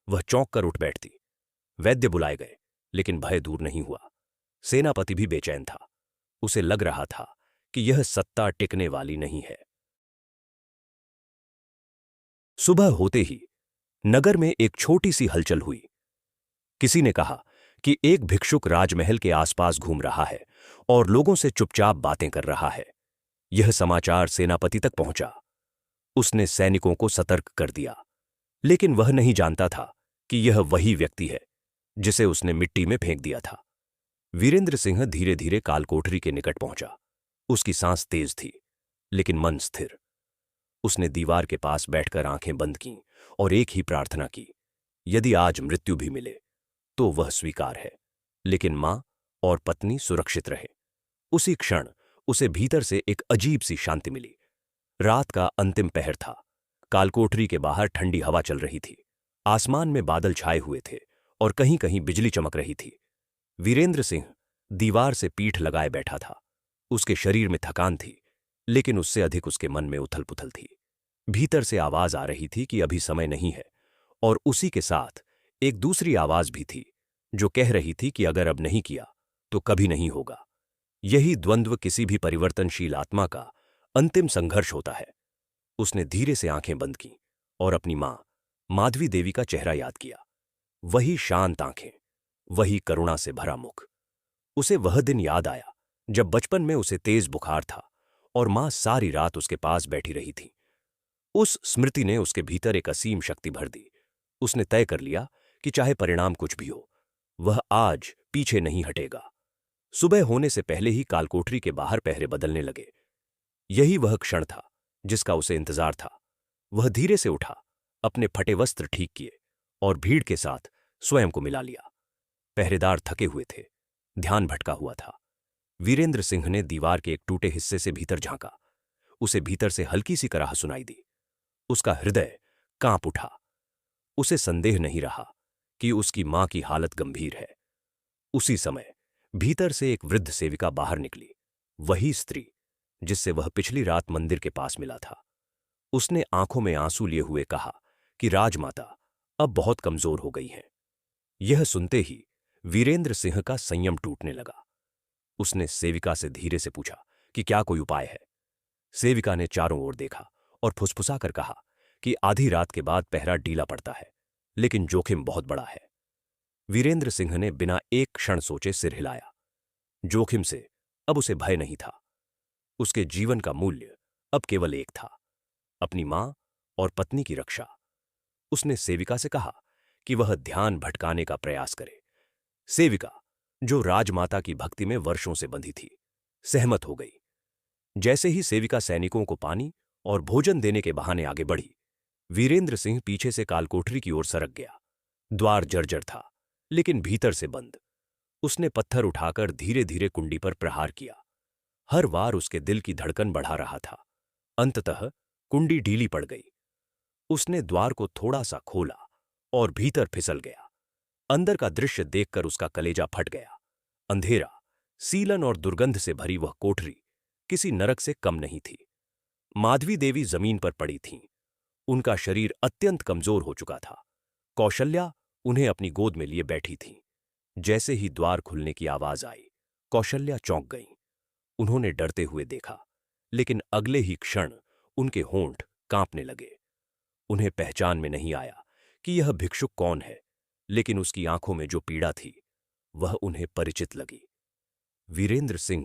वह चौंक कर उठ बैठती। वैद्य बुलाए गए, लेकिन भय दूर नहीं हुआ। सेनापति भी बेचैन था। उसे लग रहा था कि यह सत्ता टिकने वाली नहीं है। सुबह होते ही नगर में एक छोटी सी हलचल हुई। किसी ने कहा कि एक भिक्षुक राजमहल के आसपास घूम रहा है और लोगों से चुपचाप बातें कर रहा है। यह समाचार सेनापति तक पहुंचा। उसने सैनिकों को सतर्क कर दिया, लेकिन वह नहीं जानता था कि यह वही व्यक्ति है जिसे उसने मिट्टी में फेंक दिया था। वीरेंद्र सिंह धीरे धीरे कालकोठरी के निकट पहुंचा। उसकी सांस तेज थी, लेकिन मन स्थिर। उसने दीवार के पास बैठकर आंखें बंद कीं और एक ही प्रार्थना की, यदि आज मृत्यु भी मिले तो वह स्वीकार है, लेकिन मां और पत्नी सुरक्षित रहे। उसी क्षण उसे भीतर से एक अजीब सी शांति मिली। रात का अंतिम पहर था। कालकोठरी के बाहर ठंडी हवा चल रही थी। आसमान में बादल छाए हुए थे और कहीं कहीं बिजली चमक रही थी। वीरेंद्र सिंह दीवार से पीठ लगाए बैठा था। उसके शरीर में थकान थी, लेकिन उससे अधिक उसके मन में उथल पुथल थी। भीतर से आवाज आ रही थी कि अभी समय नहीं है, और उसी के साथ एक दूसरी आवाज भी थी जो कह रही थी कि अगर अब नहीं किया तो कभी नहीं होगा। यही द्वंद्व किसी भी परिवर्तनशील आत्मा का अंतिम संघर्ष होता है। उसने धीरे से आंखें बंद की और अपनी मां माधवी देवी का चेहरा याद किया। वही शांत आंखें, वही करुणा से भरा मुख। उसे वह दिन याद आया जब बचपन में उसे तेज बुखार था और मां सारी रात उसके पास बैठी रही थी। उस स्मृति ने उसके भीतर एक असीम शक्ति भर दी। उसने तय कर लिया कि चाहे परिणाम कुछ भी हो, वह आज पीछे नहीं हटेगा। सुबह होने से पहले ही कालकोठरी के बाहर पहरे बदलने लगे। यही वह क्षण था जिसका उसे इंतजार था। वह धीरे से उठा, अपने फटे वस्त्र ठीक किए और भीड़ के साथ स्वयं को मिला लिया। पहरेदार थके हुए थे, ध्यान भटका हुआ था। वीरेंद्र सिंह ने दीवार के एक टूटे हिस्से से भीतर झांका। उसे भीतर से हल्की सी कराह सुनाई दी। उसका हृदय कांप उठा। उसे संदेह नहीं रहा कि उसकी मां की हालत गंभीर है। उसी समय भीतर से एक वृद्ध सेविका बाहर निकली, वही स्त्री जिससे वह पिछली रात मंदिर के पास मिला था। उसने आंखों में आंसू लिए हुए कहा कि राजमाता अब बहुत कमजोर हो गई हैं। यह सुनते ही वीरेंद्र सिंह का संयम टूटने लगा। उसने सेविका से धीरे से पूछा कि क्या कोई उपाय है। सेविका ने चारों ओर देखा और फुसफुसाकर कहा कि आधी रात के बाद पहरा ढीला पड़ता है, लेकिन जोखिम बहुत बड़ा है। वीरेंद्र सिंह ने बिना एक क्षण सोचे सिर हिलाया। जोखिम से अब उसे भय नहीं था। उसके जीवन का मूल्य अब केवल एक था, अपनी मां और पत्नी की रक्षा। उसने सेविका से कहा कि वह ध्यान भटकाने का प्रयास करे। सेविका, जो राजमाता की भक्ति में वर्षों से बंधी थी, सहमत हो गई। जैसे ही सेविका सैनिकों को पानी और भोजन देने के बहाने आगे बढ़ी, वीरेंद्र सिंह पीछे से कालकोठरी की ओर सरक गया। द्वार जर्जर था, लेकिन भीतर से बंद। उसने पत्थर उठाकर धीरे धीरे कुंडी पर प्रहार किया। हर बार उसके दिल की धड़कन बढ़ा रहा था। अंततः कुंडी ढीली पड़ गई। उसने द्वार को थोड़ा सा खोला और भीतर फिसल गया। अंदर का दृश्य देखकर उसका कलेजा फट गया। अंधेरा, सीलन और दुर्गंध से भरी वह कोठरी किसी नरक से कम नहीं थी। माधवी देवी जमीन पर पड़ी थीं। उनका शरीर अत्यंत कमजोर हो चुका था। कौशल्या उन्हें अपनी गोद में लिए बैठी थीं। जैसे ही द्वार खुलने की आवाज आई, कौशल्या चौंक गईं। उन्होंने डरते हुए देखा, लेकिन अगले ही क्षण उनके होंठ कांपने लगे। उन्हें पहचान में नहीं आया कि यह भिक्षुक कौन है, लेकिन उसकी आंखों में जो पीड़ा थी वह उन्हें परिचित लगी। वीरेंद्र सिंह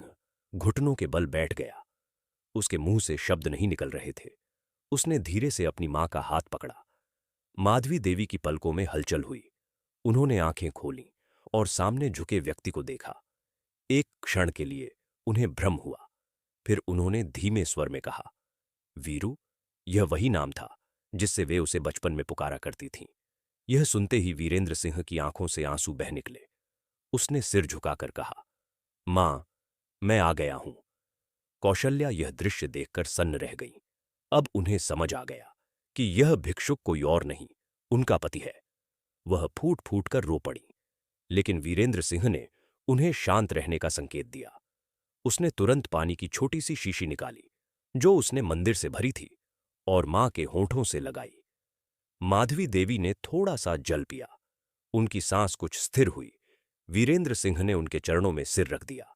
घुटनों के बल बैठ गया। उसके मुंह से शब्द नहीं निकल रहे थे। उसने धीरे से अपनी मां का हाथ पकड़ा। माधवी देवी की पलकों में हलचल हुई। उन्होंने आंखें खोलीं और सामने झुके व्यक्ति को देखा। एक क्षण के लिए उन्हें भ्रम हुआ। फिर उन्होंने धीमे स्वर में कहा, वीरू। यह वही नाम था जिससे वे उसे बचपन में पुकारा करती थीं। यह सुनते ही वीरेंद्र सिंह की आंखों से आंसू बह निकले। उसने सिर झुकाकर कहा, मां, मैं आ गया हूं। कौशल्या यह दृश्य देखकर सन्न रह गई। अब उन्हें समझ आ गया कि यह भिक्षुक कोई और नहीं, उनका पति है। वह फूट फूट कर रो पड़ी, लेकिन वीरेंद्र सिंह ने उन्हें शांत रहने का संकेत दिया। उसने तुरंत पानी की छोटी सी शीशी निकाली, जो उसने मंदिर से भरी थी, और मां के होंठों से लगाई। माधवी देवी ने थोड़ा सा जल पिया। उनकी सांस कुछ स्थिर हुई। वीरेंद्र सिंह ने उनके चरणों में सिर रख दिया।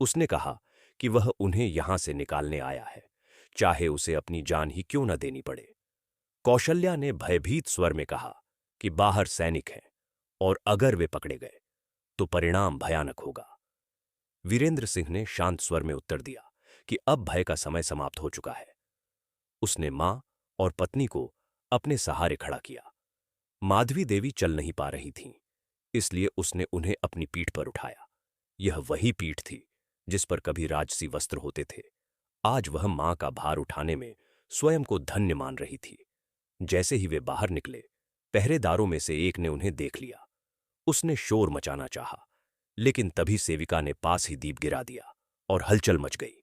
उसने कहा कि वह उन्हें यहां से निकालने आया है, चाहे उसे अपनी जान ही क्यों न देनी पड़े। कौशल्या ने भयभीत स्वर में कहा कि बाहर सैनिक हैं, और अगर वे पकड़े गए तो परिणाम भयानक होगा। वीरेंद्र सिंह ने शांत स्वर में उत्तर दिया कि अब भय का समय समाप्त हो चुका है। उसने मां और पत्नी को अपने सहारे खड़ा किया। माधवी देवी चल नहीं पा रही थीं, इसलिए उसने उन्हें अपनी पीठ पर उठाया। यह वही पीठ थी जिस पर कभी राजसी वस्त्र होते थे। आज वह मां का भार उठाने में स्वयं को धन्य मान रही थी। जैसे ही वे बाहर निकले, पहरेदारों में से एक ने उन्हें देख लिया। उसने शोर मचाना चाहा, लेकिन तभी सेविका ने पास ही दीप गिरा दिया और हलचल मच गई।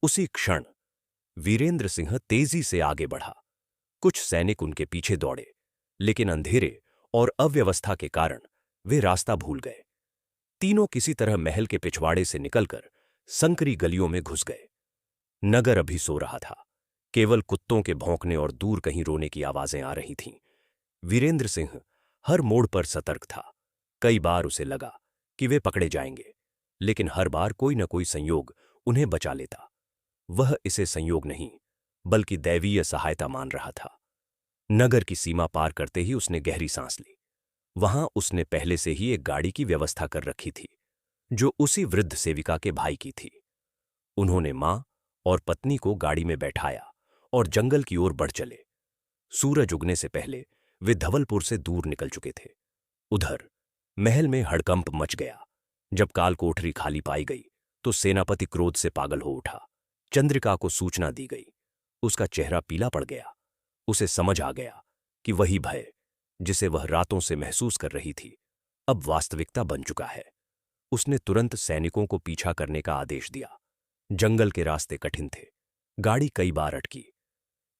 उसी क्षण वीरेंद्र सिंह तेजी से आगे बढ़ा। कुछ सैनिक उनके पीछे दौड़े, लेकिन अंधेरे और अव्यवस्था के कारण वे रास्ता भूल गए। तीनों किसी तरह महल के पिछवाड़े से निकलकर संकरी गलियों में घुस गए। नगर अभी सो रहा था। केवल कुत्तों के भौंकने और दूर कहीं रोने की आवाजें आ रही थीं। वीरेंद्र सिंह हर मोड़ पर सतर्क था। कई बार उसे लगा कि वे पकड़े जाएंगे, लेकिन हर बार कोई न कोई संयोग उन्हें बचा लेता। वह इसे संयोग नहीं, बल्कि दैवीय सहायता मान रहा था। नगर की सीमा पार करते ही उसने गहरी सांस ली। वहां उसने पहले से ही एक गाड़ी की व्यवस्था कर रखी थी, जो उसी वृद्ध सेविका के भाई की थी। उन्होंने मां और पत्नी को गाड़ी में बैठाया और जंगल की ओर बढ़ चले। सूरज उगने से पहले वे धवलपुर से दूर निकल चुके थे। उधर महल में हड़कंप मच गया। जब काल कोठरी खाली पाई गई तो सेनापति क्रोध से पागल हो उठा। चंद्रिका को सूचना दी गई। उसका चेहरा पीला पड़ गया। उसे समझ आ गया कि वही भय जिसे वह रातों से महसूस कर रही थी, अब वास्तविकता बन चुका है। उसने तुरंत सैनिकों को पीछा करने का आदेश दिया। जंगल के रास्ते कठिन थे। गाड़ी कई बार अटकी।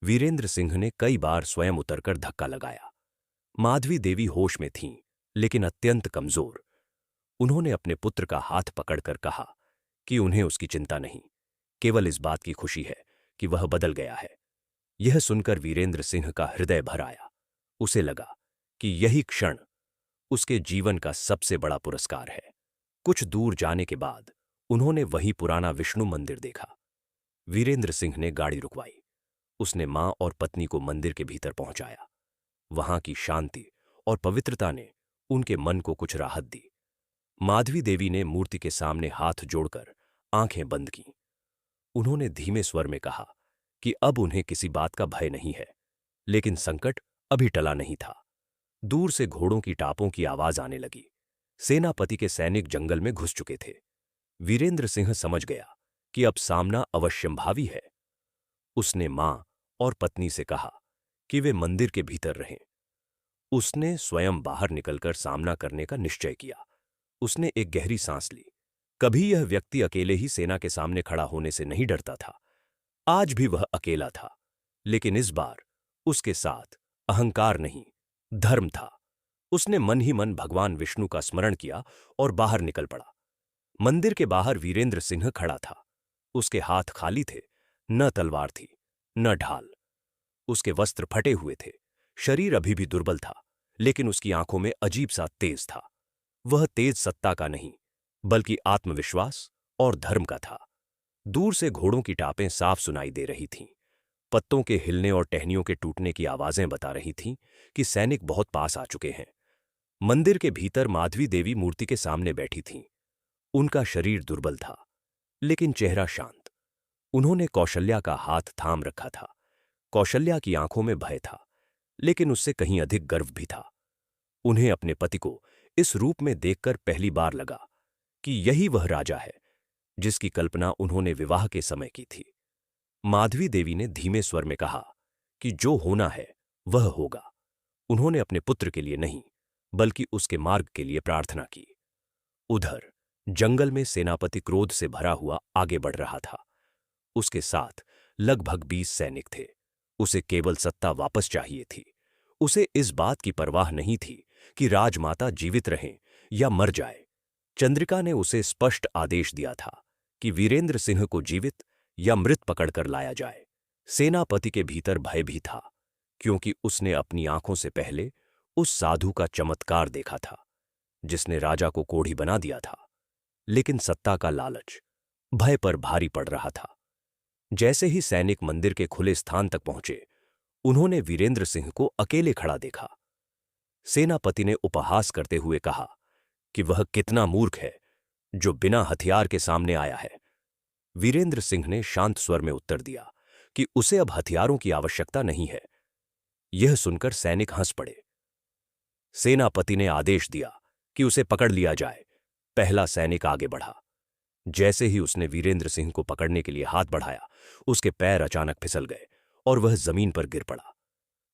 वीरेंद्र सिंह ने कई बार स्वयं उतरकर धक्का लगाया। माधवी देवी होश में थीं, लेकिन अत्यंत कमजोर। उन्होंने अपने पुत्र का हाथ पकड़कर कहा कि उन्हें उसकी चिंता नहीं, केवल इस बात की खुशी है कि वह बदल गया है। यह सुनकर वीरेंद्र सिंह का हृदय भर आया। उसे लगा कि यही क्षण उसके जीवन का सबसे बड़ा पुरस्कार है। कुछ दूर जाने के बाद उन्होंने वही पुराना विष्णु मंदिर देखा। वीरेंद्र सिंह ने गाड़ी रुकवाई। उसने मां और पत्नी को मंदिर के भीतर पहुंचाया। वहां की शांति और पवित्रता ने उनके मन को कुछ राहत दी। माधवी देवी ने मूर्ति के सामने हाथ जोड़कर आंखें बंद कीं। उन्होंने धीमे स्वर में कहा कि अब उन्हें किसी बात का भय नहीं है, लेकिन संकट अभी टला नहीं था। दूर से घोड़ों की टापों की आवाज आने लगी। सेनापति के सैनिक जंगल में घुस चुके थे। वीरेंद्र सिंह समझ गया कि अब सामना अवश्यंभावी है। उसने मां और पत्नी से कहा कि वे मंदिर के भीतर रहें। उसने स्वयं बाहर निकलकर सामना करने का निश्चय किया। उसने एक गहरी सांस ली। कभी यह व्यक्ति अकेले ही सेना के सामने खड़ा होने से नहीं डरता था। आज भी वह अकेला था, लेकिन इस बार उसके साथ अहंकार नहीं, धर्म था। उसने मन ही मन भगवान विष्णु का स्मरण किया और बाहर निकल पड़ा। मंदिर के बाहर वीरेंद्र सिंह खड़ा था। उसके हाथ खाली थे, न तलवार थी, न ढाल। उसके वस्त्र फटे हुए थे। शरीर अभी भी दुर्बल था, लेकिन उसकी आंखों में अजीब सा तेज था। वह तेज सत्ता का नहीं, बल्कि आत्मविश्वास और धर्म का था। दूर से घोड़ों की टापें साफ सुनाई दे रही थीं। पत्तों के हिलने और टहनियों के टूटने की आवाजें बता रही थीं कि सैनिक बहुत पास आ चुके हैं। मंदिर के भीतर माधवी देवी मूर्ति के सामने बैठी थीं। उनका शरीर दुर्बल था, लेकिन चेहरा शांत। उन्होंने कौशल्या का हाथ थाम रखा था। कौशल्या की आंखों में भय था, लेकिन उससे कहीं अधिक गर्व भी था। उन्हें अपने पति को इस रूप में देखकर पहली बार लगा कि यही वह राजा है जिसकी कल्पना उन्होंने विवाह के समय की थी। माधवी देवी ने धीमे स्वर में कहा कि जो होना है वह होगा। उन्होंने अपने पुत्र के लिए नहीं, बल्कि उसके मार्ग के लिए प्रार्थना की। उधर जंगल में सेनापति क्रोध से भरा हुआ आगे बढ़ रहा था। उसके साथ लगभग 20 सैनिक थे। उसे केवल सत्ता वापस चाहिए थी। उसे इस बात की परवाह नहीं थी कि राजमाता जीवित रहें या मर जाए। चंद्रिका ने उसे स्पष्ट आदेश दिया था कि वीरेंद्र सिंह को जीवित या मृत पकड़कर लाया जाए। सेनापति के भीतर भय भी था, क्योंकि उसने अपनी आंखों से पहले उस साधु का चमत्कार देखा था जिसने राजा को कोढ़ी बना दिया था। लेकिन सत्ता का लालच भय पर भारी पड़ रहा था। जैसे ही सैनिक मंदिर के खुले स्थान तक पहुंचे, उन्होंने वीरेंद्र सिंह को अकेले खड़ा देखा। सेनापति ने उपहास करते हुए कहा कि वह कितना मूर्ख है जो बिना हथियार के सामने आया है। वीरेंद्र सिंह ने शांत स्वर में उत्तर दिया कि उसे अब हथियारों की आवश्यकता नहीं है। यह सुनकर सैनिक हंस पड़े। सेनापति ने आदेश दिया कि उसे पकड़ लिया जाए। पहला सैनिक आगे बढ़ा। जैसे ही उसने वीरेंद्र सिंह को पकड़ने के लिए हाथ बढ़ाया, उसके पैर अचानक फिसल गए और वह जमीन पर गिर पड़ा।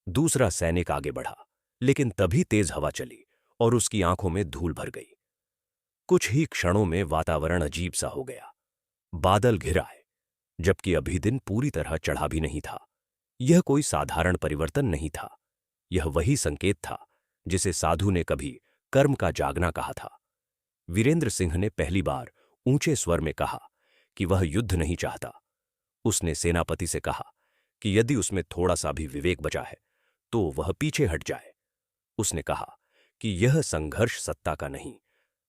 दूसरा सैनिक आगे बढ़ा, लेकिन तभी तेज हवा चली और उसकी आंखों में धूल भर गई। कुछ ही क्षणों में वातावरण अजीब सा हो गया। बादल घिर आए, जबकि अभी दिन पूरी तरह चढ़ा भी नहीं था। यह कोई साधारण परिवर्तन नहीं था। यह वही संकेत था जिसे साधु ने कभी कर्म का जागना कहा था। वीरेंद्र सिंह ने पहली बार ऊंचे स्वर में कहा कि वह युद्ध नहीं चाहता। उसने सेनापति से कहा कि यदि उसमें थोड़ा सा भी विवेक बचा है तो वह पीछे हट जाए। उसने कहा कि यह संघर्ष सत्ता का नहीं,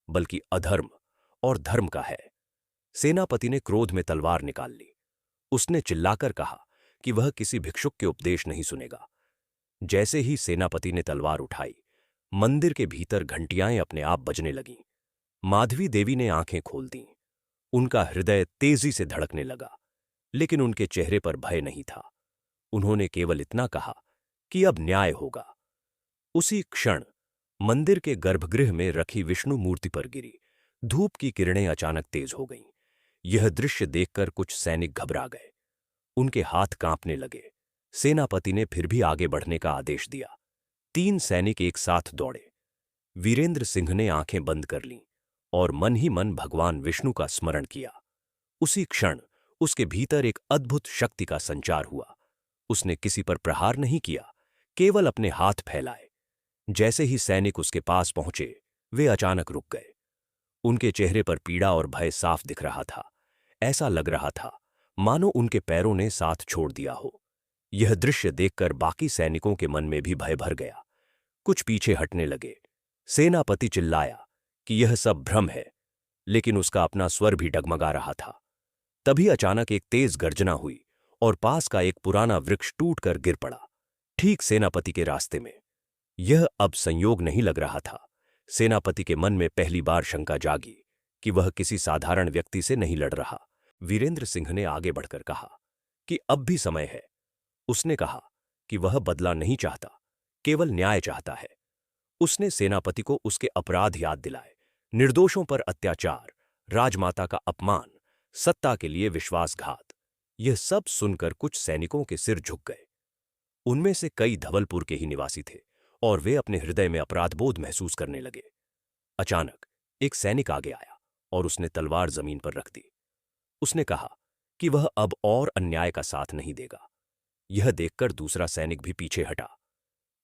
बल्कि अधर्म और धर्म का है। सेनापति ने क्रोध में तलवार निकाल ली। उसने चिल्लाकर कहा कि वह किसी भिक्षुक के उपदेश नहीं सुनेगा। जैसे ही सेनापति ने तलवार उठाई, मंदिर के भीतर घंटियां अपने आप बजने लगीं। माधवी देवी ने आंखें खोल दीं। उनका हृदय तेजी से धड़कने लगा, लेकिन उनके चेहरे पर भय नहीं था। उन्होंने केवल इतना कहा कि अब न्याय होगा। उसी क्षण मंदिर के गर्भगृह में रखी विष्णु मूर्ति पर गिरी धूप की किरणें अचानक तेज हो गईं। यह दृश्य देखकर कुछ सैनिक घबरा गए। उनके हाथ कांपने लगे। सेनापति ने फिर भी आगे बढ़ने का आदेश दिया। 3 सैनिक एक साथ दौड़े। वीरेंद्र सिंह ने आंखें बंद कर लीं और मन ही मन भगवान विष्णु का स्मरण किया। उसी क्षण उसके भीतर एक अद्भुत शक्ति का संचार हुआ। उसने किसी पर प्रहार नहीं किया, केवल अपने हाथ फैलाए। जैसे ही सैनिक उसके पास पहुंचे, वे अचानक रुक गए। उनके चेहरे पर पीड़ा और भय साफ दिख रहा था। ऐसा लग रहा था मानो उनके पैरों ने साथ छोड़ दिया हो। यह दृश्य देखकर बाकी सैनिकों के मन में भी भय भर गया। कुछ पीछे हटने लगे। सेनापति चिल्लाया कि यह सब भ्रम है, लेकिन उसका अपना स्वर भी डगमगा रहा था। तभी अचानक एक तेज गर्जना हुई और पास का एक पुराना वृक्ष टूटकर गिर पड़ा, ठीक सेनापति के रास्ते में। यह अब संयोग नहीं लग रहा था। सेनापति के मन में पहली बार शंका जागी कि वह किसी साधारण व्यक्ति से नहीं लड़ रहा। वीरेंद्र सिंह ने आगे बढ़कर कहा कि अब भी समय है। उसने कहा कि वह बदला नहीं चाहता, केवल न्याय चाहता है। उसने सेनापति को उसके अपराध याद दिलाए, निर्दोषों पर अत्याचार, राजमाता का अपमान, सत्ता के लिए विश्वासघात। यह सब सुनकर कुछ सैनिकों के सिर झुक गए। उनमें से कई धवलपुर के ही निवासी थे और वे अपने हृदय में अपराधबोध महसूस करने लगे। अचानक एक सैनिक आगे आया और उसने तलवार जमीन पर रख दी। उसने कहा कि वह अब और अन्याय का साथ नहीं देगा। यह देखकर दूसरा सैनिक भी पीछे हटा।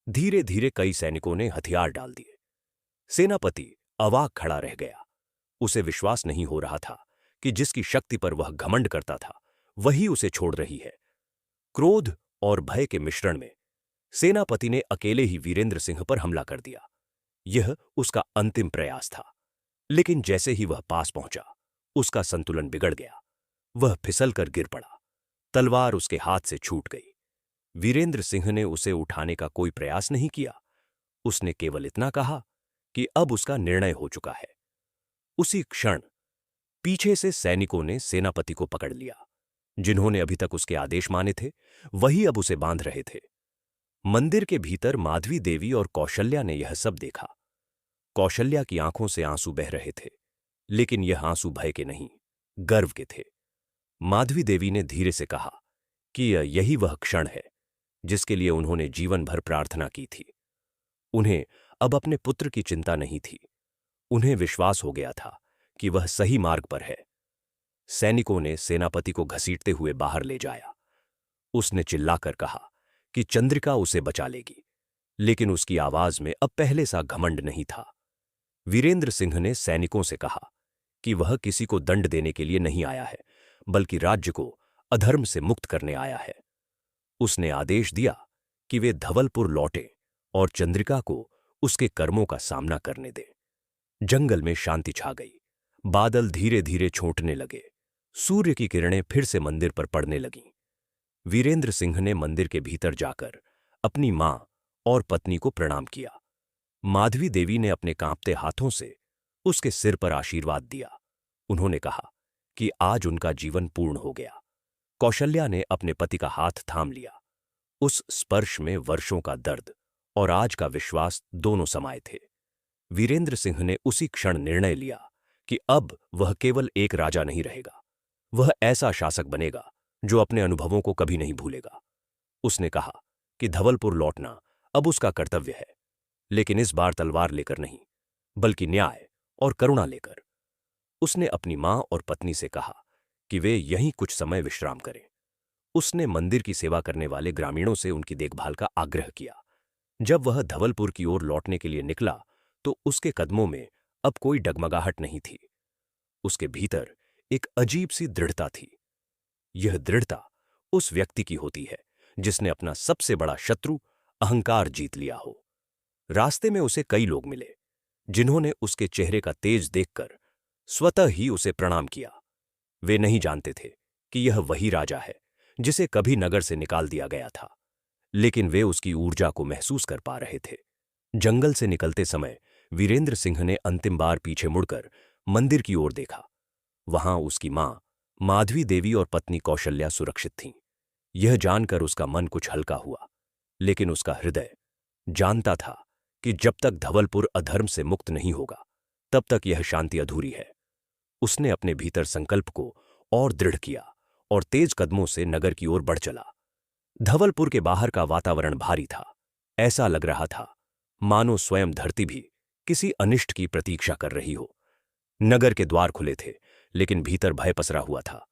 धीरे धीरे कई सैनिकों ने हथियार डाल दिए। सेनापति अवाक खड़ा रह गया। उसे विश्वास नहीं हो रहा था कि जिसकी शक्ति पर वह घमंड करता था, वही उसे छोड़ रही है। क्रोध और भय के मिश्रण में सेनापति ने अकेले ही वीरेंद्र सिंह पर हमला कर दिया। यह उसका अंतिम प्रयास था, लेकिन जैसे ही वह पास पहुंचा, उसका संतुलन बिगड़ गया। वह फिसलकर गिर पड़ा। तलवार उसके हाथ से छूट गई। वीरेंद्र सिंह ने उसे उठाने का कोई प्रयास नहीं किया। उसने केवल इतना कहा कि अब उसका निर्णय हो चुका है। उसी क्षण पीछे से सैनिकों ने सेनापति को पकड़ लिया। जिन्होंने अभी तक उसके आदेश माने थे, वही अब उसे बांध रहे थे। मंदिर के भीतर माधवी देवी और कौशल्या ने यह सब देखा। कौशल्या की आंखों से आंसू बह रहे थे, लेकिन यह आंसू भय के नहीं, गर्व के थे। माधवी देवी ने धीरे से कहा कि यही वह क्षण है जिसके लिए उन्होंने जीवन भर प्रार्थना की थी। उन्हें अब अपने पुत्र की चिंता नहीं थी। उन्हें विश्वास हो गया था कि वह सही मार्ग पर है। सैनिकों ने सेनापति को घसीटते हुए बाहर ले जाया। उसने चिल्लाकर कहा कि चंद्रिका उसे बचा लेगी, लेकिन उसकी आवाज में अब पहले सा घमंड नहीं था। वीरेंद्र सिंह ने सैनिकों से कहा कि वह किसी को दंड देने के लिए नहीं आया है, बल्कि राज्य को अधर्म से मुक्त करने आया है। उसने आदेश दिया कि वे धवलपुर लौटें और चंद्रिका को उसके कर्मों का सामना करने दें। जंगल में शांति छा गई। बादल धीरे धीरे छूटने लगे। सूर्य की किरणें फिर से मंदिर पर पड़ने लगीं। वीरेंद्र सिंह ने मंदिर के भीतर जाकर अपनी मां और पत्नी को प्रणाम किया। माधवी देवी ने अपने कांपते हाथों से उसके सिर पर आशीर्वाद दिया। उन्होंने कहा कि आज उनका जीवन पूर्ण हो गया। कौशल्या ने अपने पति का हाथ थाम लिया। उस स्पर्श में वर्षों का दर्द और आज का विश्वास दोनों समाये थे। वीरेंद्र सिंह ने उसी क्षण निर्णय लिया कि अब वह केवल एक राजा नहीं रहेगा, वह ऐसा शासक बनेगा जो अपने अनुभवों को कभी नहीं भूलेगा। उसने कहा कि धवलपुर लौटना अब उसका कर्तव्य है, लेकिन इस बार तलवार लेकर नहीं, बल्कि न्याय और करुणा लेकर। उसने अपनी मां और पत्नी से कहा कि वे यहीं कुछ समय विश्राम करें। उसने मंदिर की सेवा करने वाले ग्रामीणों से उनकी देखभाल का आग्रह किया। जब वह धवलपुर की ओर लौटने के लिए निकला तो उसके कदमों में अब कोई डगमगाहट नहीं थी। उसके भीतर एक अजीब सी दृढ़ता थी। यह दृढ़ता उस व्यक्ति की होती है जिसने अपना सबसे बड़ा शत्रु अहंकार जीत लिया हो। रास्ते में उसे कई लोग मिले जिन्होंने उसके चेहरे का तेज देखकर स्वतः ही उसे प्रणाम किया। वे नहीं जानते थे कि यह वही राजा है जिसे कभी नगर से निकाल दिया गया था, लेकिन वे उसकी ऊर्जा को महसूस कर पा रहे थे। जंगल से निकलते समय वीरेंद्र सिंह ने अंतिम बार पीछे मुड़कर मंदिर की ओर देखा। वहां उसकी मां माधवी देवी और पत्नी कौशल्या सुरक्षित थीं। यह जानकर उसका मन कुछ हल्का हुआ, लेकिन उसका हृदय जानता था कि जब तक धवलपुर अधर्म से मुक्त नहीं होगा, तब तक यह शांति अधूरी है। उसने अपने भीतर संकल्प को और दृढ़ किया और तेज कदमों से नगर की ओर बढ़ चला। धवलपुर के बाहर का वातावरण भारी था। ऐसा लग रहा था मानो स्वयं धरती भी किसी अनिष्ट की प्रतीक्षा कर रही हो। नगर के द्वार खुले थे, लेकिन भीतर भय पसरा हुआ था।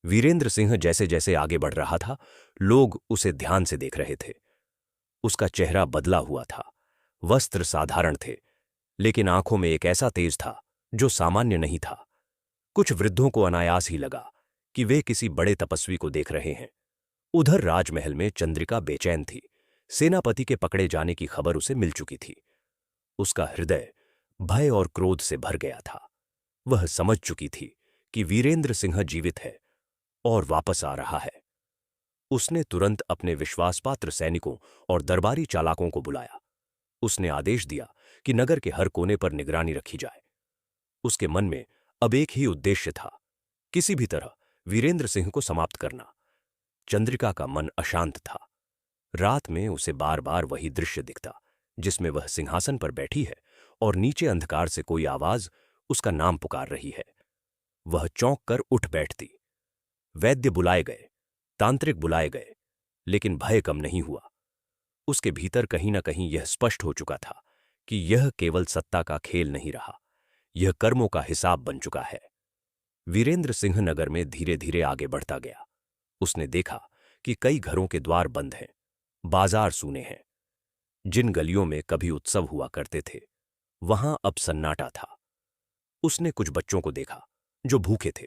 वीरेंद्र सिंह जैसे जैसे आगे बढ़ रहा था, लोग उसे ध्यान से देख रहे थे। उसका चेहरा बदला हुआ था। वस्त्र साधारण थे, लेकिन आंखों में एक ऐसा तेज था जो सामान्य नहीं था। कुछ वृद्धों को अनायास ही लगा कि वे किसी बड़े तपस्वी को देख रहे हैं। उधर राजमहल में चंद्रिका बेचैन थी। सेनापति के पकड़े जाने की खबर उसे मिल चुकी थी। उसका हृदय भय और क्रोध से भर गया था। वह समझ चुकी थी कि वीरेंद्र सिंह जीवित है और वापस आ रहा है। उसने तुरंत अपने विश्वासपात्र सैनिकों और दरबारी चालाकों को बुलाया। उसने आदेश दिया कि नगर के हर कोने पर निगरानी रखी जाए। उसके मन में अब एक ही उद्देश्य था, किसी भी तरह वीरेंद्र सिंह को समाप्त करना। चंद्रिका का मन अशांत था। रात में उसे बार बार वही दृश्य दिखता, जिसमें वह सिंहासन पर बैठी है और नीचे अंधकार से कोई आवाज उसका नाम पुकार रही है। वह चौंक कर उठ बैठती। वैद्य बुलाए गए, तांत्रिक बुलाए गए, लेकिन भय कम नहीं हुआ। उसके भीतर कहीं ना कहीं यह स्पष्ट हो चुका था कि यह केवल सत्ता का खेल नहीं रहा, यह कर्मों का हिसाब बन चुका है। वीरेंद्र सिंह नगर में धीरे धीरे आगे बढ़ता गया। उसने देखा कि कई घरों के द्वार बंद हैं, बाजार सूने हैं। जिन गलियों में कभी उत्सव हुआ करते थे, वहां अब सन्नाटा था। उसने कुछ बच्चों को देखा जो भूखे थे।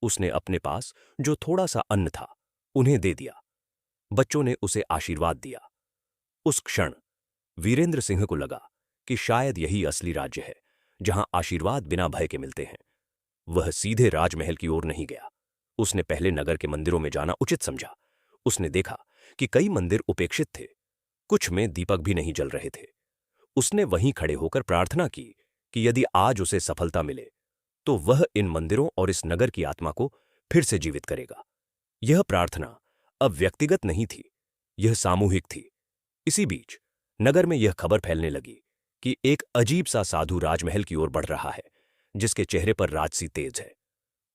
उसने अपने पास जो थोड़ा सा अन्न था उन्हें दे दिया। बच्चों ने उसे आशीर्वाद दिया। उस क्षण वीरेंद्र सिंह को लगा कि शायद यही असली राज्य है, जहां आशीर्वाद बिना भय के मिलते हैं। वह सीधे राजमहल की ओर नहीं गया। उसने पहले नगर के मंदिरों में जाना उचित समझा। उसने देखा कि कई मंदिर उपेक्षित थे, कुछ में दीपक भी नहीं जल रहे थे। उसने वहीं खड़े होकर प्रार्थना की कि यदि आज उसे सफलता मिले तो वह इन मंदिरों और इस नगर की आत्मा को फिर से जीवित करेगा। यह प्रार्थना अब व्यक्तिगत नहीं थी, यह सामूहिक थी। इसी बीच नगर में यह खबर फैलने लगी कि एक अजीब सा साधु राजमहल की ओर बढ़ रहा है, जिसके चेहरे पर राजसी तेज है।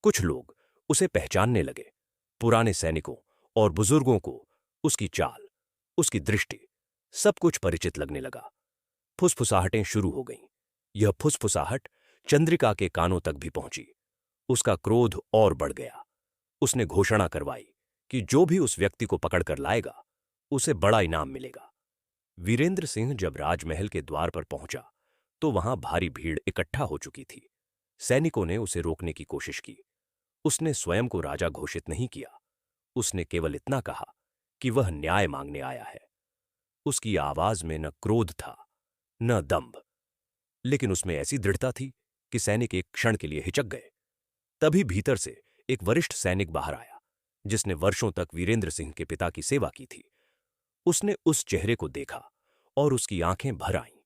कुछ लोग उसे पहचानने लगे। पुराने सैनिकों और बुजुर्गों को उसकी चाल, उसकी दृष्टि, सब कुछ परिचित लगने लगा। फुसफुसाहटें शुरू हो गईं। यह फुसफुसाहट चंद्रिका के कानों तक भी पहुंची। उसका क्रोध और बढ़ गया। उसने घोषणा करवाई कि जो भी उस व्यक्ति को पकड़कर लाएगा, उसे बड़ा इनाम मिलेगा। वीरेंद्र सिंह जब राजमहल के द्वार पर पहुंचा तो वहां भारी भीड़ इकट्ठा हो चुकी थी। सैनिकों ने उसे रोकने की कोशिश की। उसने स्वयं को राजा घोषित नहीं किया। उसने केवल इतना कहा कि वह न्याय मांगने आया है। उसकी आवाज में न क्रोध था न दंभ, लेकिन उसमें ऐसी दृढ़ता थी कि सैनिक एक क्षण के लिए हिचक गए। तभी भीतर से एक वरिष्ठ सैनिक बाहर आया, जिसने वर्षों तक वीरेंद्र सिंह के पिता की सेवा की थी। उसने उस चेहरे को देखा और उसकी आंखें भर आईं।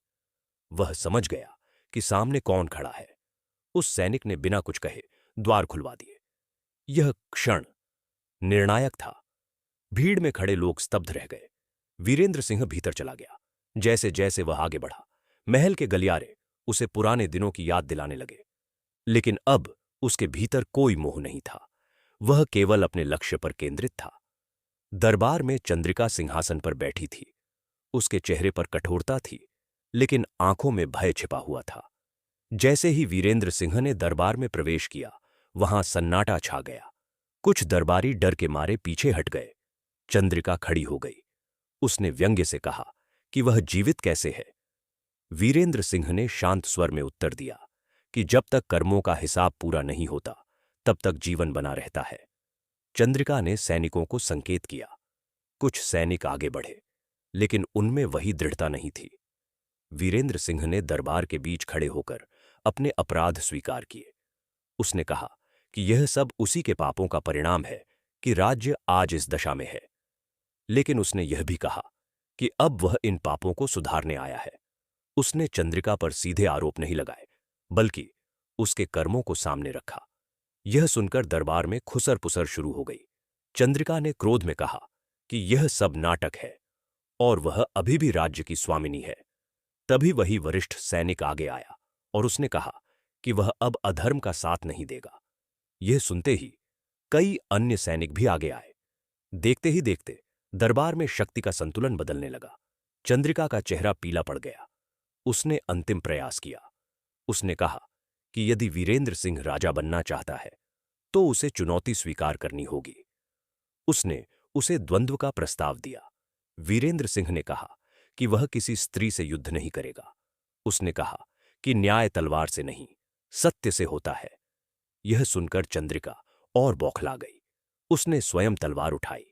वह समझ गया कि सामने कौन खड़ा है। उस सैनिक ने बिना कुछ कहे द्वार खुलवा दिए। यह क्षण निर्णायक था। भीड़ में खड़े लोग स्तब्ध रह गए। वीरेंद्र सिंह भीतर चला गया। जैसे जैसे वह आगे बढ़ा, महल के गलियारे उसे पुराने दिनों की याद दिलाने लगे। लेकिन अब उसके भीतर कोई मोह नहीं था। वह केवल अपने लक्ष्य पर केंद्रित था। दरबार में चंद्रिका सिंहासन पर बैठी थी। उसके चेहरे पर कठोरता थी, लेकिन आंखों में भय छिपा हुआ था। जैसे ही वीरेंद्र सिंह ने दरबार में प्रवेश किया, वहां सन्नाटा छा गया। कुछ दरबारी डर के मारे पीछे हट गए। चंद्रिका खड़ी हो गई। उसने व्यंग्य से कहा कि वह जीवित कैसे है। वीरेंद्र सिंह ने शांत स्वर में उत्तर दिया कि जब तक कर्मों का हिसाब पूरा नहीं होता, तब तक जीवन बना रहता है। चंद्रिका ने सैनिकों को संकेत किया। कुछ सैनिक आगे बढ़े, लेकिन उनमें वही दृढ़ता नहीं थी। वीरेंद्र सिंह ने दरबार के बीच खड़े होकर अपने अपराध स्वीकार किए। उसने कहा कि यह सब उसी के पापों का परिणाम है कि राज्य आज इस दशा में है। लेकिन उसने यह भी कहा कि अब वह इन पापों को सुधारने आया है। उसने चंद्रिका पर सीधे आरोप नहीं लगाए, बल्कि उसके कर्मों को सामने रखा। यह सुनकर दरबार में खुसर पुसर शुरू हो गई। चंद्रिका ने क्रोध में कहा कि यह सब नाटक है और वह अभी भी राज्य की स्वामिनी है। तभी वही वरिष्ठ सैनिक आगे आया और उसने कहा कि वह अब अधर्म का साथ नहीं देगा। यह सुनते ही कई अन्य सैनिक भी आगे आए। देखते ही देखते दरबार में शक्ति का संतुलन बदलने लगा। चंद्रिका का चेहरा पीला पड़ गया। उसने अंतिम प्रयास किया। उसने कहा कि यदि वीरेंद्र सिंह राजा बनना चाहता है तो उसे चुनौती स्वीकार करनी होगी। उसने उसे द्वंद्व का प्रस्ताव दिया। वीरेंद्र सिंह ने कहा कि वह किसी स्त्री से युद्ध नहीं करेगा। उसने कहा कि न्याय तलवार से नहीं, सत्य से होता है। यह सुनकर चंद्रिका और बौखला गई। उसने स्वयं तलवार उठाई।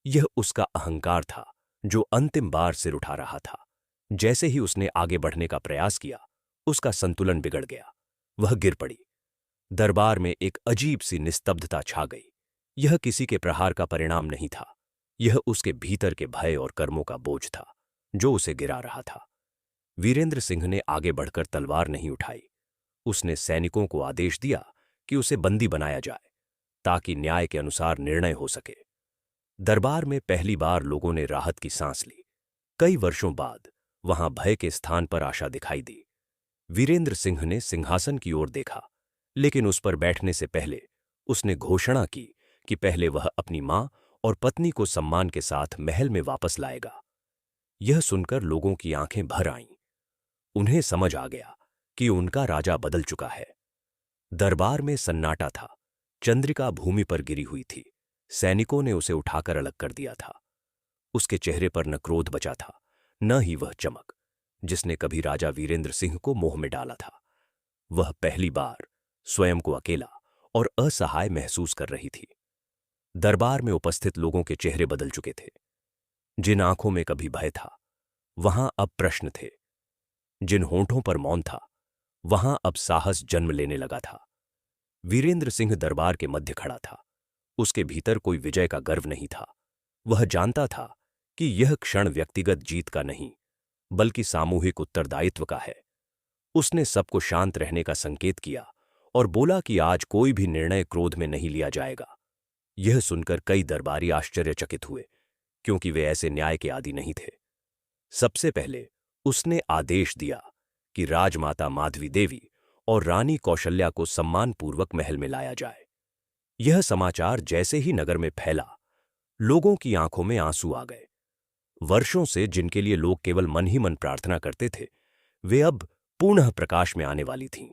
यह उसका अहंकार था जो अंतिम बार सिर उठा रहा था। जैसे ही उसने आगे बढ़ने का प्रयास किया, उसका संतुलन बिगड़ गया। वह गिर पड़ी। दरबार में एक अजीब सी निस्तब्धता छा गई। यह किसी के प्रहार का परिणाम नहीं था। यह उसके भीतर के भय और कर्मों का बोझ था जो उसे गिरा रहा था। वीरेंद्र सिंह ने आगे बढ़कर तलवार नहीं उठाई। उसने सैनिकों को आदेश दिया कि उसे बंदी बनाया जाए ताकि न्याय के अनुसार निर्णय हो सके। दरबार में पहली बार लोगों ने राहत की सांस ली। कई वर्षों बाद वहां भय के स्थान पर आशा दिखाई दी। वीरेंद्र सिंह ने सिंहासन की ओर देखा, लेकिन उस पर बैठने से पहले उसने घोषणा की कि पहले वह अपनी मां और पत्नी को सम्मान के साथ महल में वापस लाएगा। यह सुनकर लोगों की आंखें भर आईं। उन्हें समझ आ गया कि उनका राजा बदल चुका है। दरबार में सन्नाटा था। चंद्रिका भूमि पर गिरी हुई थी। सैनिकों ने उसे उठाकर अलग कर दिया था। उसके चेहरे पर न क्रोध बचा था, न ही वह चमक जिसने कभी राजा वीरेंद्र सिंह को मोह में डाला था। वह पहली बार स्वयं को अकेला और असहाय महसूस कर रही थी। दरबार में उपस्थित लोगों के चेहरे बदल चुके थे। जिन आंखों में कभी भय था, वहां अब प्रश्न थे। जिन होंठों पर मौन था, वहां अब साहस जन्म लेने लगा था। वीरेंद्र सिंह दरबार के मध्य खड़ा था। उसके भीतर कोई विजय का गर्व नहीं था। वह जानता था कि यह क्षण व्यक्तिगत जीत का नहीं, बल्कि सामूहिक उत्तरदायित्व का है। उसने सबको शांत रहने का संकेत किया और बोला कि आज कोई भी निर्णय क्रोध में नहीं लिया जाएगा। यह सुनकर कई दरबारी आश्चर्यचकित हुए, क्योंकि वे ऐसे न्याय के आदी नहीं थे। सबसे पहले उसने आदेश दिया कि राजमाता माधवी देवी और रानी कौशल्या को सम्मानपूर्वक महल में लाया जाए। यह समाचार जैसे ही नगर में फैला, लोगों की आंखों में आंसू आ गए। वर्षों से जिनके लिए लोग केवल मन ही मन प्रार्थना करते थे, वे अब पुनः प्रकाश में आने वाली थीं।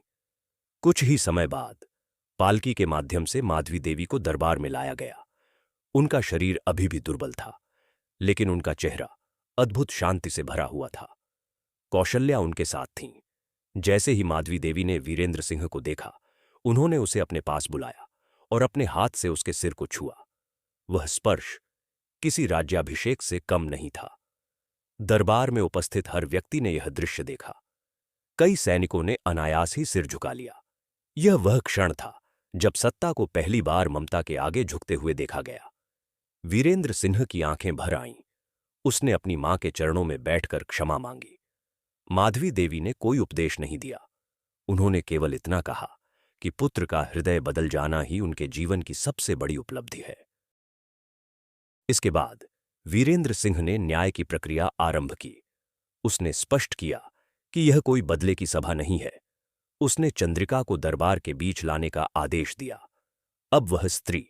कुछ ही समय बाद पालकी के माध्यम से माधवी देवी को दरबार में लाया गया। उनका शरीर अभी भी दुर्बल था, लेकिन उनका चेहरा अद्भुत शांति से भरा हुआ था। कौशल्या उनके साथ थीं। जैसे ही माधवी देवी ने वीरेंद्र सिंह को देखा, उन्होंने उसे अपने पास बुलाया और अपने हाथ से उसके सिर को छुआ। वह स्पर्श किसी राज्याभिषेक से कम नहीं था। दरबार में उपस्थित हर व्यक्ति ने यह दृश्य देखा। कई सैनिकों ने अनायास ही सिर झुका लिया। यह वह क्षण था जब सत्ता को पहली बार ममता के आगे झुकते हुए देखा गया। वीरेंद्र सिंह की आंखें भर आईं। उसने अपनी मां के चरणों में बैठकर क्षमा मांगी। माधवी देवी ने कोई उपदेश नहीं दिया। उन्होंने केवल इतना कहा कि पुत्र का हृदय बदल जाना ही उनके जीवन की सबसे बड़ी उपलब्धि है। इसके बाद वीरेंद्र सिंह ने न्याय की प्रक्रिया आरंभ की। उसने स्पष्ट किया कि यह कोई बदले की सभा नहीं है। उसने चंद्रिका को दरबार के बीच लाने का आदेश दिया। अब वह स्त्री,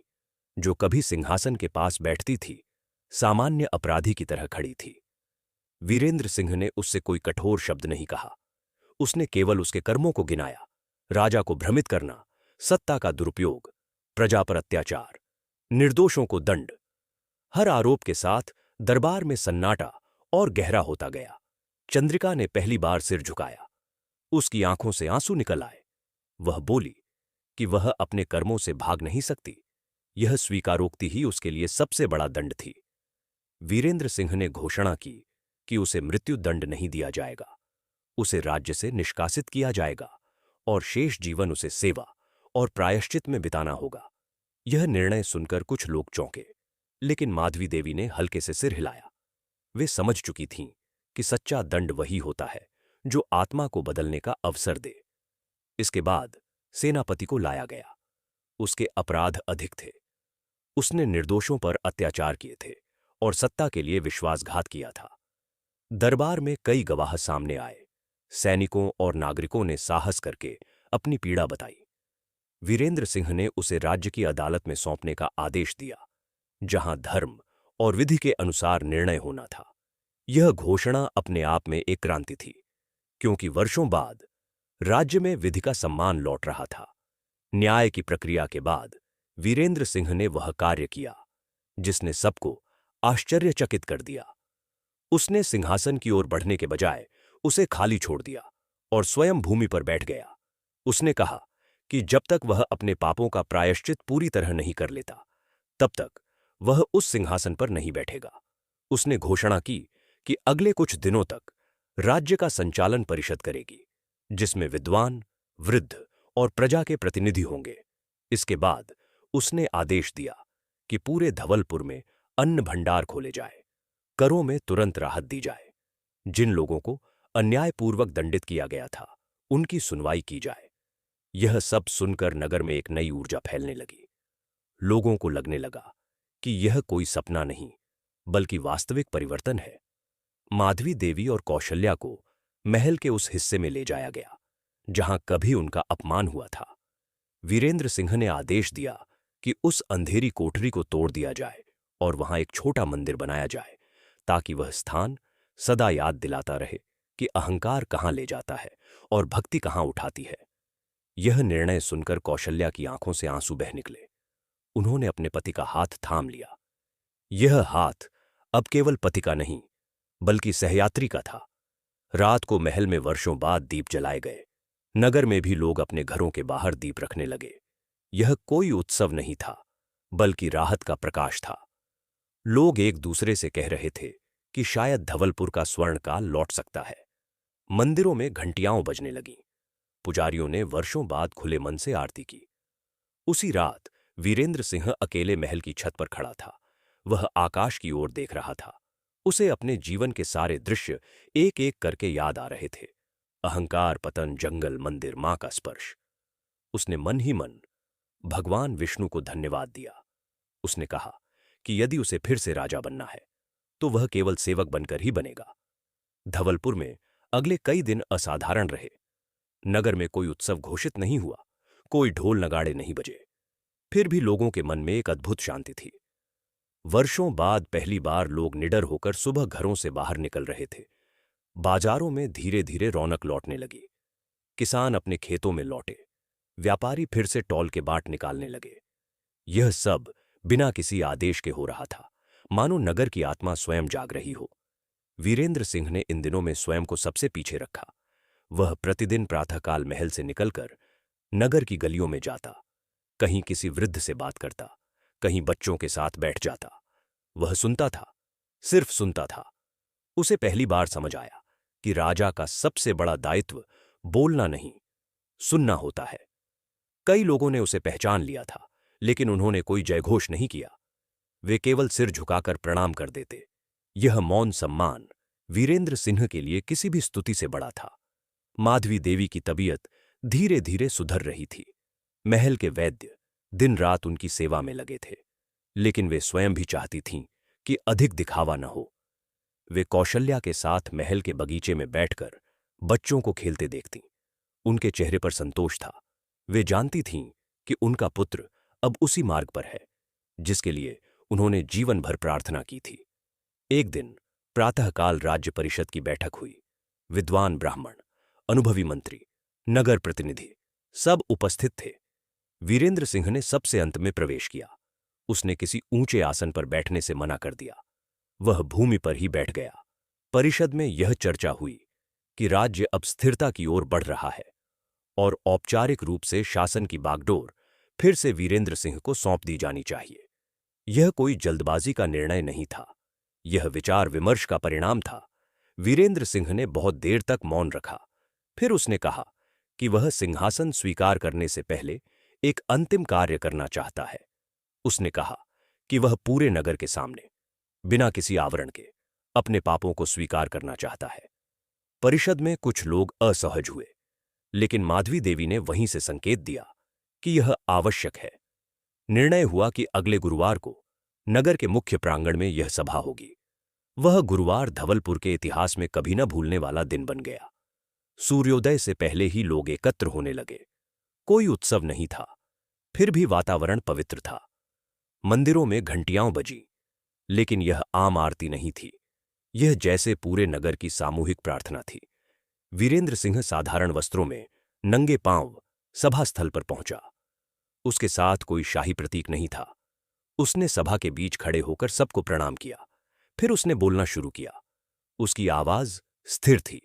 जो कभी सिंहासन के पास बैठती थी, सामान्य अपराधी की तरह खड़ी थी। वीरेंद्र सिंह ने उससे कोई कठोर शब्द नहीं कहा। उसने केवल उसके कर्मों को गिनाया। राजा को भ्रमित करना, सत्ता का दुरुपयोग, प्रजा पर अत्याचार, निर्दोषों को दंड। हर आरोप के साथ दरबार में सन्नाटा और गहरा होता गया। चंद्रिका ने पहली बार सिर झुकाया। उसकी आंखों से आंसू निकल आए। वह बोली कि वह अपने कर्मों से भाग नहीं सकती। यह स्वीकारोक्ति ही उसके लिए सबसे बड़ा दंड थी। वीरेंद्र सिंह ने घोषणा की कि उसे मृत्यु दंड नहीं दिया जाएगा। उसे राज्य से निष्कासित किया जाएगा और शेष जीवन उसे सेवा और प्रायश्चित में बिताना होगा। यह निर्णय सुनकर कुछ लोग चौंके, लेकिन माधवी देवी ने हल्के से सिर हिलाया। वे समझ चुकी थीं कि सच्चा दंड वही होता है जो आत्मा को बदलने का अवसर दे। इसके बाद सेनापति को लाया गया। उसके अपराध अधिक थे। उसने निर्दोषों पर अत्याचार किए थे और सत्ता के लिए विश्वासघात किया था। दरबार में कई गवाह सामने आए। सैनिकों और नागरिकों ने साहस करके अपनी पीड़ा बताई। वीरेंद्र सिंह ने उसे राज्य की अदालत में सौंपने का आदेश दिया, जहां धर्म और विधि के अनुसार निर्णय होना था। यह घोषणा अपने आप में एक क्रांति थी, क्योंकि वर्षों बाद राज्य में विधि का सम्मान लौट रहा था। न्याय की प्रक्रिया के बाद वीरेंद्र सिंह ने वह कार्य किया जिसने सबको आश्चर्यचकित कर दिया। उसने सिंहासन की ओर बढ़ने के बजाय उसे खाली छोड़ दिया और स्वयं भूमि पर बैठ गया। उसने कहा कि जब तक वह अपने पापों का प्रायश्चित पूरी तरह नहीं कर लेता, तब तक वह उस सिंहासन पर नहीं बैठेगा। उसने घोषणा की कि अगले कुछ दिनों तक राज्य का संचालन परिषद करेगी, जिसमें विद्वान, वृद्ध और प्रजा के प्रतिनिधि होंगे। इसके बाद उसने आदेश दिया कि पूरे धवलपुर में अन्न भंडार खोले जाए, करों में तुरंत राहत दी जाए। जिन लोगों को अन्यायपूर्वक दंडित किया गया था, उनकी सुनवाई की जाए। यह सब सुनकर नगर में एक नई ऊर्जा फैलने लगी। लोगों को लगने लगा कि यह कोई सपना नहीं, बल्कि वास्तविक परिवर्तन है। माधवी देवी और कौशल्या को महल के उस हिस्से में ले जाया गया जहां कभी उनका अपमान हुआ था। वीरेंद्र सिंह ने आदेश दिया कि उस अंधेरी कोठरी को तोड़ दिया जाए और वहां एक छोटा मंदिर बनाया जाए, ताकि वह स्थान सदा याद दिलाता रहे कि अहंकार कहां ले जाता है और भक्ति कहां उठाती है। यह निर्णय सुनकर कौशल्या की आंखों से आंसू बह निकले। उन्होंने अपने पति का हाथ थाम लिया। यह हाथ अब केवल पति का नहीं, बल्कि सहयात्री का था। रात को महल में वर्षों बाद दीप जलाए गए। नगर में भी लोग अपने घरों के बाहर दीप रखने लगे। यह कोई उत्सव नहीं था, बल्कि राहत का प्रकाश था। लोग एक दूसरे से कह रहे थे कि शायद धवलपुर का स्वर्ण काल लौट सकता है। मंदिरों में घंटियां बजने लगीं। पुजारियों ने वर्षों बाद खुले मन से आरती की। उसी रात वीरेंद्र सिंह अकेले महल की छत पर खड़ा था। वह आकाश की ओर देख रहा था। उसे अपने जीवन के सारे दृश्य एक एक करके याद आ रहे थे। अहंकार, पतन, जंगल, मंदिर, मां का स्पर्श। उसने मन ही मन भगवान विष्णु को धन्यवाद दिया। उसने कहा कि यदि उसे फिर से राजा बनना है, तो वह केवल सेवक बनकर ही बनेगा। धवलपुर में अगले कई दिन असाधारण रहे। नगर में कोई उत्सव घोषित नहीं हुआ, कोई ढोल नगाड़े नहीं बजे। फिर भी लोगों के मन में एक अद्भुत शांति थी। वर्षों बाद पहली बार लोग निडर होकर सुबह घरों से बाहर निकल रहे थे। बाजारों में धीरे धीरे रौनक लौटने लगी। किसान अपने खेतों में लौटे। व्यापारी फिर से टॉल के बाट निकालने लगे। यह सब बिना किसी आदेश के हो रहा था, मानो नगर की आत्मा स्वयं जाग रही हो। वीरेंद्र सिंह ने इन दिनों में स्वयं को सबसे पीछे रखा। वह प्रतिदिन प्रातःकाल महल से निकलकर नगर की गलियों में जाता, कहीं किसी वृद्ध से बात करता, कहीं बच्चों के साथ बैठ जाता। वह सुनता था, सिर्फ सुनता था। उसे पहली बार समझ आया कि राजा का सबसे बड़ा दायित्व बोलना नहीं, सुनना होता है। कई लोगों ने उसे पहचान लिया था, लेकिन उन्होंने कोई जयघोष नहीं किया। वे केवल सिर झुकाकर प्रणाम कर देते। यह मौन सम्मान वीरेंद्र सिंह के लिए किसी भी स्तुति से बड़ा था। माधवी देवी की तबीयत धीरे धीरे सुधर रही थी। महल के वैद्य दिन रात उनकी सेवा में लगे थे, लेकिन वे स्वयं भी चाहती थीं कि अधिक दिखावा न हो। वे कौशल्या के साथ महल के बगीचे में बैठकर बच्चों को खेलते देखतीं। उनके चेहरे पर संतोष था। वे जानती थीं कि उनका पुत्र अब उसी मार्ग पर है जिसके लिए उन्होंने जीवन भर प्रार्थना की थी। एक दिन प्रातःकाल राज्य परिषद की बैठक हुई। विद्वान ब्राह्मण, अनुभवी मंत्री, नगर प्रतिनिधि सब उपस्थित थे। वीरेंद्र सिंह ने सबसे अंत में प्रवेश किया। उसने किसी ऊंचे आसन पर बैठने से मना कर दिया। वह भूमि पर ही बैठ गया। परिषद में यह चर्चा हुई कि राज्य अब स्थिरता की ओर बढ़ रहा है और औपचारिक रूप से शासन की बागडोर फिर से वीरेंद्र सिंह को सौंप दी जानी चाहिए। यह कोई जल्दबाजी का निर्णय नहीं था, यह विचार विमर्श का परिणाम था। वीरेंद्र सिंह ने बहुत देर तक मौन रखा। फिर उसने कहा कि वह सिंहासन स्वीकार करने से पहले एक अंतिम कार्य करना चाहता है। उसने कहा कि वह पूरे नगर के सामने, बिना किसी आवरण के, अपने पापों को स्वीकार करना चाहता है। परिषद में कुछ लोग असहज हुए, लेकिन माधवी देवी ने वहीं से संकेत दिया कि यह आवश्यक है। निर्णय हुआ कि अगले गुरुवार को नगर के मुख्य प्रांगण में यह सभा होगी। वह गुरुवार धवलपुर के इतिहास में कभी न भूलने वाला दिन बन गया। सूर्योदय से पहले ही लोग एकत्र होने लगे। कोई उत्सव नहीं था, फिर भी वातावरण पवित्र था। मंदिरों में घंटियां बजी, लेकिन यह आम आरती नहीं थी। यह जैसे पूरे नगर की सामूहिक प्रार्थना थी। वीरेंद्र सिंह साधारण वस्त्रों में नंगे पांव सभा स्थल पर पहुंचा। उसके साथ कोई शाही प्रतीक नहीं था। उसने सभा के बीच खड़े होकर सबको प्रणाम किया। फिर उसने बोलना शुरू किया। उसकी आवाज स्थिर थी,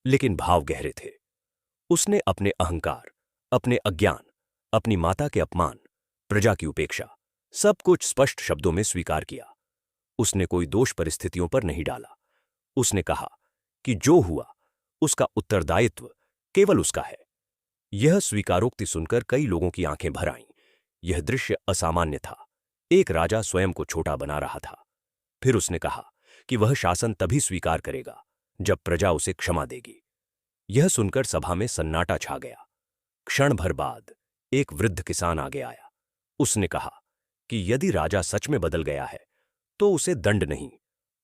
लेकिन भाव गहरे थे। उसने अपने अहंकार, अपने अज्ञान, अपनी माता के अपमान, प्रजा की उपेक्षा, सब कुछ स्पष्ट शब्दों में स्वीकार किया। उसने कोई दोष परिस्थितियों पर नहीं डाला। उसने कहा कि जो हुआ उसका उत्तरदायित्व केवल उसका है। यह स्वीकारोक्ति सुनकर कई लोगों की आंखें भर आईं। यह दृश्य असामान्य था। एक राजा स्वयं को छोटा बना रहा था। फिर उसने कहा कि वह शासन तभी स्वीकार करेगा जब प्रजा उसे क्षमा देगी। यह सुनकर सभा में सन्नाटा छा गया। क्षण भर बाद एक वृद्ध किसान आगे आया। उसने कहा कि यदि राजा सच में बदल गया है तो उसे दंड नहीं,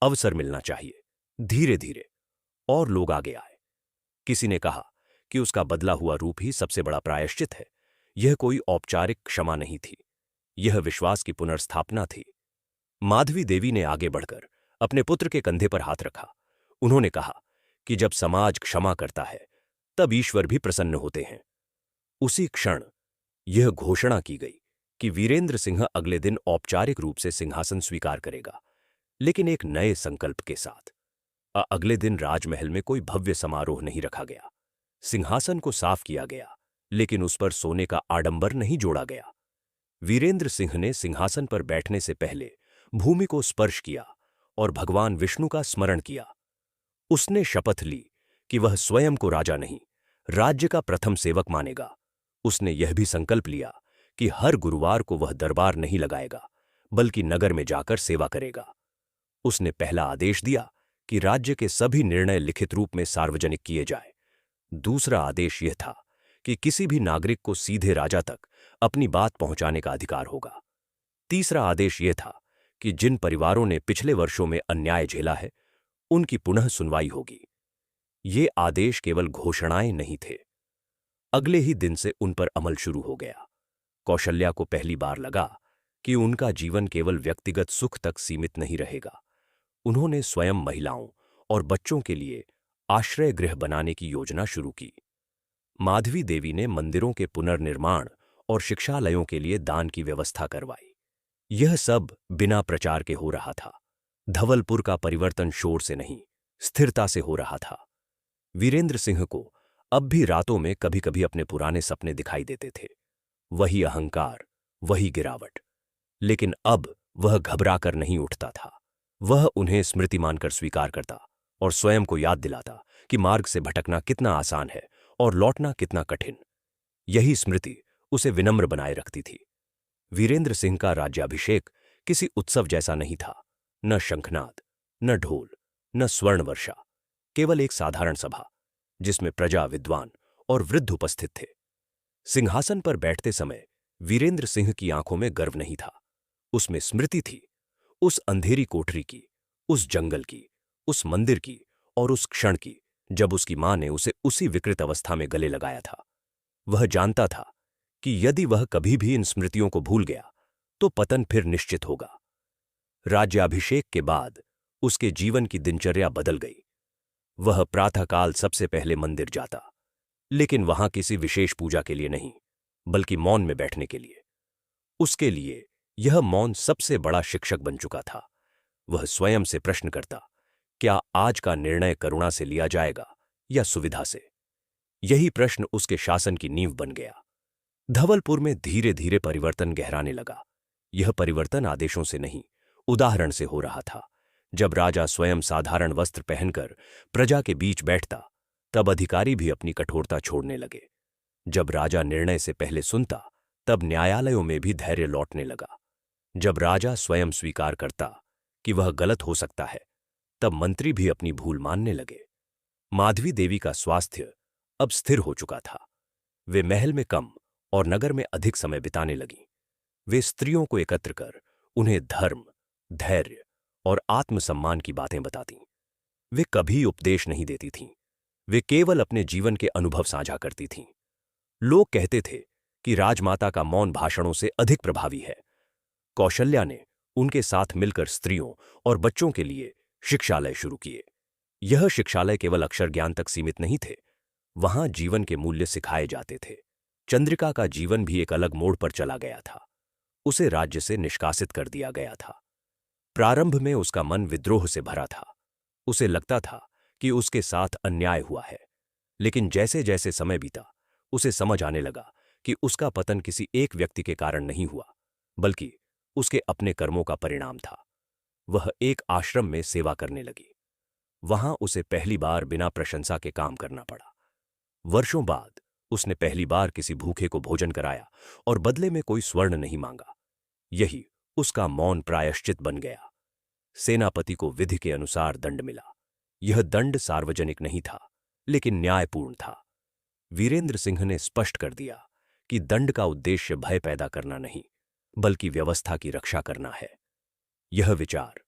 अवसर मिलना चाहिए। धीरे धीरे और लोग आगे आए। किसी ने कहा कि उसका बदला हुआ रूप ही सबसे बड़ा प्रायश्चित है। यह कोई औपचारिक क्षमा नहीं थी, यह विश्वास की पुनर्स्थापना थी। माधवी देवी ने आगे बढ़कर अपने पुत्र के कंधे पर हाथ रखा। उन्होंने कहा कि जब समाज क्षमा करता है तब ईश्वर भी प्रसन्न होते हैं। उसी क्षण यह घोषणा की गई कि वीरेंद्र सिंह अगले दिन औपचारिक रूप से सिंहासन स्वीकार करेगा, लेकिन एक नए संकल्प के साथ। अगले दिन राजमहल में कोई भव्य समारोह नहीं रखा गया। सिंहासन को साफ किया गया, लेकिन उस पर सोने का आडंबर नहीं जोड़ा गया। वीरेंद्र सिंह ने सिंहासन पर बैठने से पहले भूमि को स्पर्श किया और भगवान विष्णु का स्मरण किया। उसने शपथ ली कि वह स्वयं को राजा नहीं, राज्य का प्रथम सेवक मानेगा। उसने यह भी संकल्प लिया कि हर गुरुवार को वह दरबार नहीं लगाएगा, बल्कि नगर में जाकर सेवा करेगा। उसने पहला आदेश दिया कि राज्य के सभी निर्णय लिखित रूप में सार्वजनिक किए जाए। दूसरा आदेश यह था कि किसी भी नागरिक को सीधे राजा तक अपनी बात पहुंचाने का अधिकार होगा। तीसरा आदेश यह था कि जिन परिवारों ने पिछले वर्षों में अन्याय झेला है, उनकी पुनः सुनवाई होगी। ये आदेश केवल घोषणाएं नहीं थे। अगले ही दिन से उन पर अमल शुरू हो गया। कौशल्या को पहली बार लगा कि उनका जीवन केवल व्यक्तिगत सुख तक सीमित नहीं रहेगा। उन्होंने स्वयं महिलाओं और बच्चों के लिए आश्रय गृह बनाने की योजना शुरू की। माधवी देवी ने मंदिरों के पुनर्निर्माण और शिक्षालयों के लिए दान की व्यवस्था करवाई। यह सब बिना प्रचार के हो रहा था। धवलपुर का परिवर्तन शोर से नहीं, स्थिरता से हो रहा था। वीरेंद्र सिंह को अब भी रातों में कभी कभी अपने पुराने सपने दिखाई देते थे। वही अहंकार, वही गिरावट। लेकिन अब वह घबरा कर नहीं उठता था। वह उन्हें स्मृति मानकर स्वीकार करता और स्वयं को याद दिलाता कि मार्ग से भटकना कितना आसान है और लौटना कितना कठिन। यही स्मृति उसे विनम्र बनाए रखती थी। वीरेंद्र सिंह का राज्याभिषेक किसी उत्सव जैसा नहीं था। न शंखनाद, न ढोल, न स्वर्ण वर्षा, केवल एक साधारण सभा जिसमें प्रजा, विद्वान और वृद्ध उपस्थित थे। सिंहासन पर बैठते समय वीरेंद्र सिंह की आंखों में गर्व नहीं था, उसमें स्मृति थी। उस अंधेरी कोठरी की, उस जंगल की, उस मंदिर की और उस क्षण की जब उसकी मां ने उसे उसी विकृत अवस्था में गले लगाया था। वह जानता था कि यदि वह कभी भी इन स्मृतियों को भूल गया तो पतन फिर निश्चित होगा। राज्याभिषेक के बाद उसके जीवन की दिनचर्या बदल गई। वह प्रातःकाल सबसे पहले मंदिर जाता, लेकिन वहां किसी विशेष पूजा के लिए नहीं, बल्कि मौन में बैठने के लिए। उसके लिए यह मौन सबसे बड़ा शिक्षक बन चुका था। वह स्वयं से प्रश्न करता, क्या आज का निर्णय करुणा से लिया जाएगा या सुविधा से? यही प्रश्न उसके शासन की नींव बन गया। धवलपुर में धीरे धीरे परिवर्तन गहराने लगा। यह परिवर्तन आदेशों से नहीं, उदाहरण से हो रहा था। जब राजा स्वयं साधारण वस्त्र पहनकर प्रजा के बीच बैठता, तब अधिकारी भी अपनी कठोरता छोड़ने लगे। जब राजा निर्णय से पहले सुनता, तब न्यायालयों में भी धैर्य लौटने लगा। जब राजा स्वयं स्वीकार करता कि वह गलत हो सकता है, तब मंत्री भी अपनी भूल मानने लगे। माधवी देवी का स्वास्थ्य अब स्थिर हो चुका था। वे महल में कम और नगर में अधिक समय बिताने लगीं। वे स्त्रियों को एकत्र कर उन्हें धर्म, धैर्य और आत्मसम्मान की बातें बतातीं। वे कभी उपदेश नहीं देती थीं, वे केवल अपने जीवन के अनुभव साझा करती थीं। लोग कहते थे कि राजमाता का मौन भाषणों से अधिक प्रभावी है। कौशल्या ने उनके साथ मिलकर स्त्रियों और बच्चों के लिए शिक्षालय शुरू किए। यह शिक्षालय केवल अक्षर ज्ञान तक सीमित नहीं थे, वहां जीवन के मूल्य सिखाए जाते थे। चंद्रिका का जीवन भी एक अलग मोड़ पर चला गया था। उसे राज्य से निष्कासित कर दिया गया था। प्रारंभ में उसका मन विद्रोह से भरा था। उसे लगता था कि उसके साथ अन्याय हुआ है, लेकिन जैसे जैसे समय बीता, उसे समझ आने लगा कि उसका पतन किसी एक व्यक्ति के कारण नहीं हुआ, बल्कि उसके अपने कर्मों का परिणाम था। वह एक आश्रम में सेवा करने लगी। वहां उसे पहली बार बिना प्रशंसा के काम करना पड़ा। वर्षों बाद उसने पहली बार किसी भूखे को भोजन कराया और बदले में कोई स्वर्ण नहीं मांगा। यही उसका मौन प्रायश्चित बन गया। सेनापति को विधि के अनुसार दंड मिला। यह दंड सार्वजनिक नहीं था, लेकिन न्यायपूर्ण था। वीरेंद्र सिंह ने स्पष्ट कर दिया कि दंड का उद्देश्य भय पैदा करना नहीं, बल्कि व्यवस्था की रक्षा करना है। यह विचार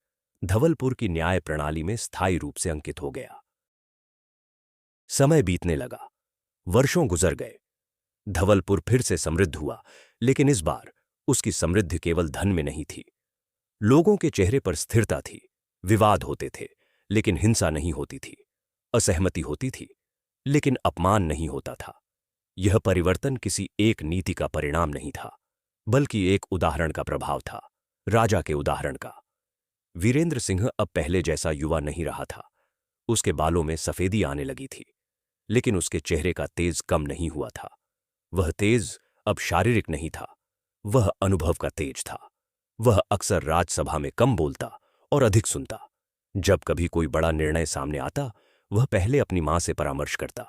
धवलपुर की न्याय प्रणाली में स्थायी रूप से अंकित हो गया। समय बीतने लगा, वर्षों गुजर गए। धवलपुर फिर से समृद्ध हुआ, लेकिन इस बार उसकी समृद्धि केवल धन में नहीं थी। लोगों के चेहरे पर स्थिरता थी। विवाद होते थे, लेकिन हिंसा नहीं होती थी। असहमति होती थी, लेकिन अपमान नहीं होता था। यह परिवर्तन किसी एक नीति का परिणाम नहीं था, बल्कि एक उदाहरण का प्रभाव था, राजा के उदाहरण का। वीरेंद्र सिंह अब पहले जैसा युवा नहीं रहा था। उसके बालों में सफेदी आने लगी थी, लेकिन उसके चेहरे का तेज कम नहीं हुआ था। वह तेज अब शारीरिक नहीं था, वह अनुभव का तेज था। वह अक्सर राजसभा में कम बोलता और अधिक सुनता। जब कभी कोई बड़ा निर्णय सामने आता, वह पहले अपनी मां से परामर्श करता।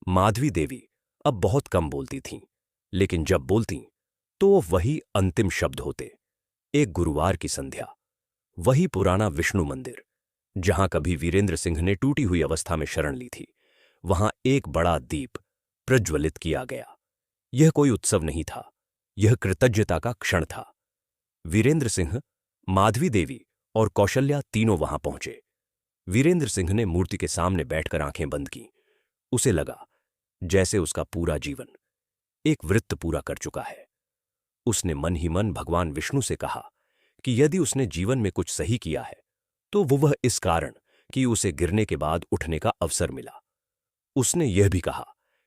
माधवी देवी अब बहुत कम बोलती थीं, लेकिन जब बोलतीं तो वही अंतिम शब्द होते। एक गुरुवार की संध्या, वही पुराना विष्णु मंदिर जहां कभी वीरेंद्र सिंह ने टूटी हुई अवस्था में शरण ली थी, वहां एक बड़ा दीप प्रज्वलित किया गया। यह कोई उत्सव नहीं था, यह कृतज्ञता का क्षण था। वीरेंद्र सिंह, माधवी देवी और कौशल्या तीनों वहां पहुंचे। वीरेंद्र सिंह ने मूर्ति के सामने बैठकर आंखें बंद की। उसे लगा जैसे उसका पूरा जीवन एक वृत्त पूरा कर चुका है। उसने मन ही मन भगवान विष्णु से कहा कि यदि उसने जीवन में कुछ सही किया है, तो वह इस कारण कि उसे गिरने के बाद उठने का अवसर मिला। उसने यह भी कहा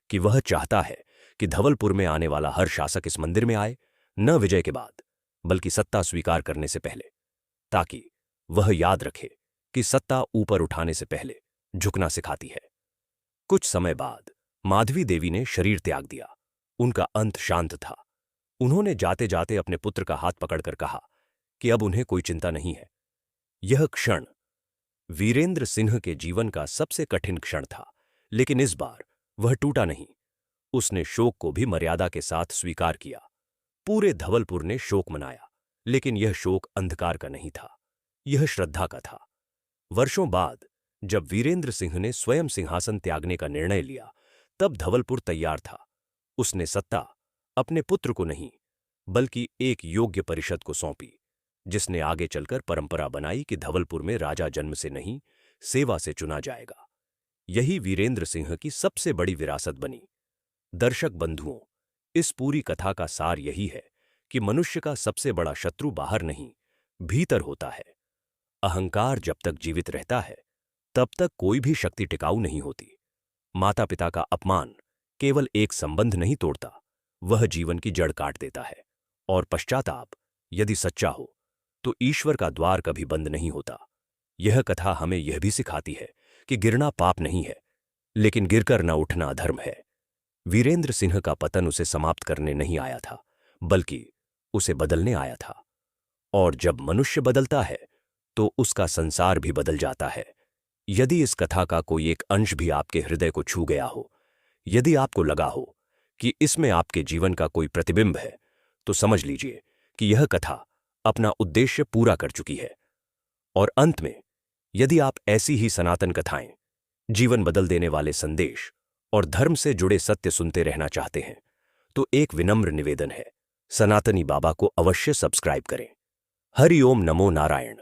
कि वह चाहता है कि धवलपुर में आने वाला हर शासक इस मंदिर में आए, न विजय के बाद, बल्कि सत्ता स्वीकार करने से पहले, ताकि वह याद रखे कि सत्ता ऊपर उठाने से पहले झुकना सिखाती है। कुछ समय बाद माधवी देवी ने शरीर त्याग दिया। उनका अंत शांत था। उन्होंने जाते जाते अपने पुत्र का हाथ पकड़कर कहा कि अब उन्हें कोई चिंता नहीं है। यह क्षण वीरेंद्र सिंह के जीवन का सबसे कठिन क्षण था, लेकिन इस बार वह टूटा नहीं। उसने शोक को भी मर्यादा के साथ स्वीकार किया। पूरे धवलपुर ने शोक मनाया, लेकिन यह शोक अंधकार का नहीं था, यह श्रद्धा का था। वर्षों बाद जब वीरेंद्र सिंह ने स्वयं सिंहासन त्यागने का निर्णय लिया, तब धवलपुर तैयार था। उसने सत्ता अपने पुत्र को नहीं, बल्कि एक योग्य परिषद को सौंपी, जिसने आगे चलकर परंपरा बनाई कि धवलपुर में राजा जन्म से नहीं, सेवा से चुना जाएगा। यही वीरेंद्र सिंह की सबसे बड़ी विरासत बनी। दर्शक बंधुओं, इस पूरी कथा का सार यही है कि मनुष्य का सबसे बड़ा शत्रु बाहर नहीं, भीतर होता है। अहंकार जब तक जीवित रहता है, तब तक कोई भी शक्ति टिकाऊ नहीं होती। माता पिता का अपमान केवल एक संबंध नहीं तोड़ता, वह जीवन की जड़ काट देता है। और पश्चाताप यदि सच्चा हो तो ईश्वर का द्वार कभी बंद नहीं होता। यह कथा हमें यह भी सिखाती है कि गिरना पाप नहीं है, लेकिन गिरकर न उठना धर्म है। वीरेंद्र सिंह का पतन उसे समाप्त करने नहीं आया था, बल्कि उसे बदलने आया था। और जब मनुष्य बदलता है तो उसका संसार भी बदल जाता है। यदि इस कथा का कोई एक अंश भी आपके हृदय को छू गया हो, यदि आपको लगा हो कि इसमें आपके जीवन का कोई प्रतिबिंब है, तो समझ लीजिए कि यह कथा अपना उद्देश्य पूरा कर चुकी है। और अंत में, यदि आप ऐसी ही सनातन कथाएं, जीवन बदल देने वाले संदेश और धर्म से जुड़े सत्य सुनते रहना चाहते हैं, तो एक विनम्र निवेदन है, सनातनी बाबा को अवश्य सब्सक्राइब करें। हरि ओम नमो नारायण।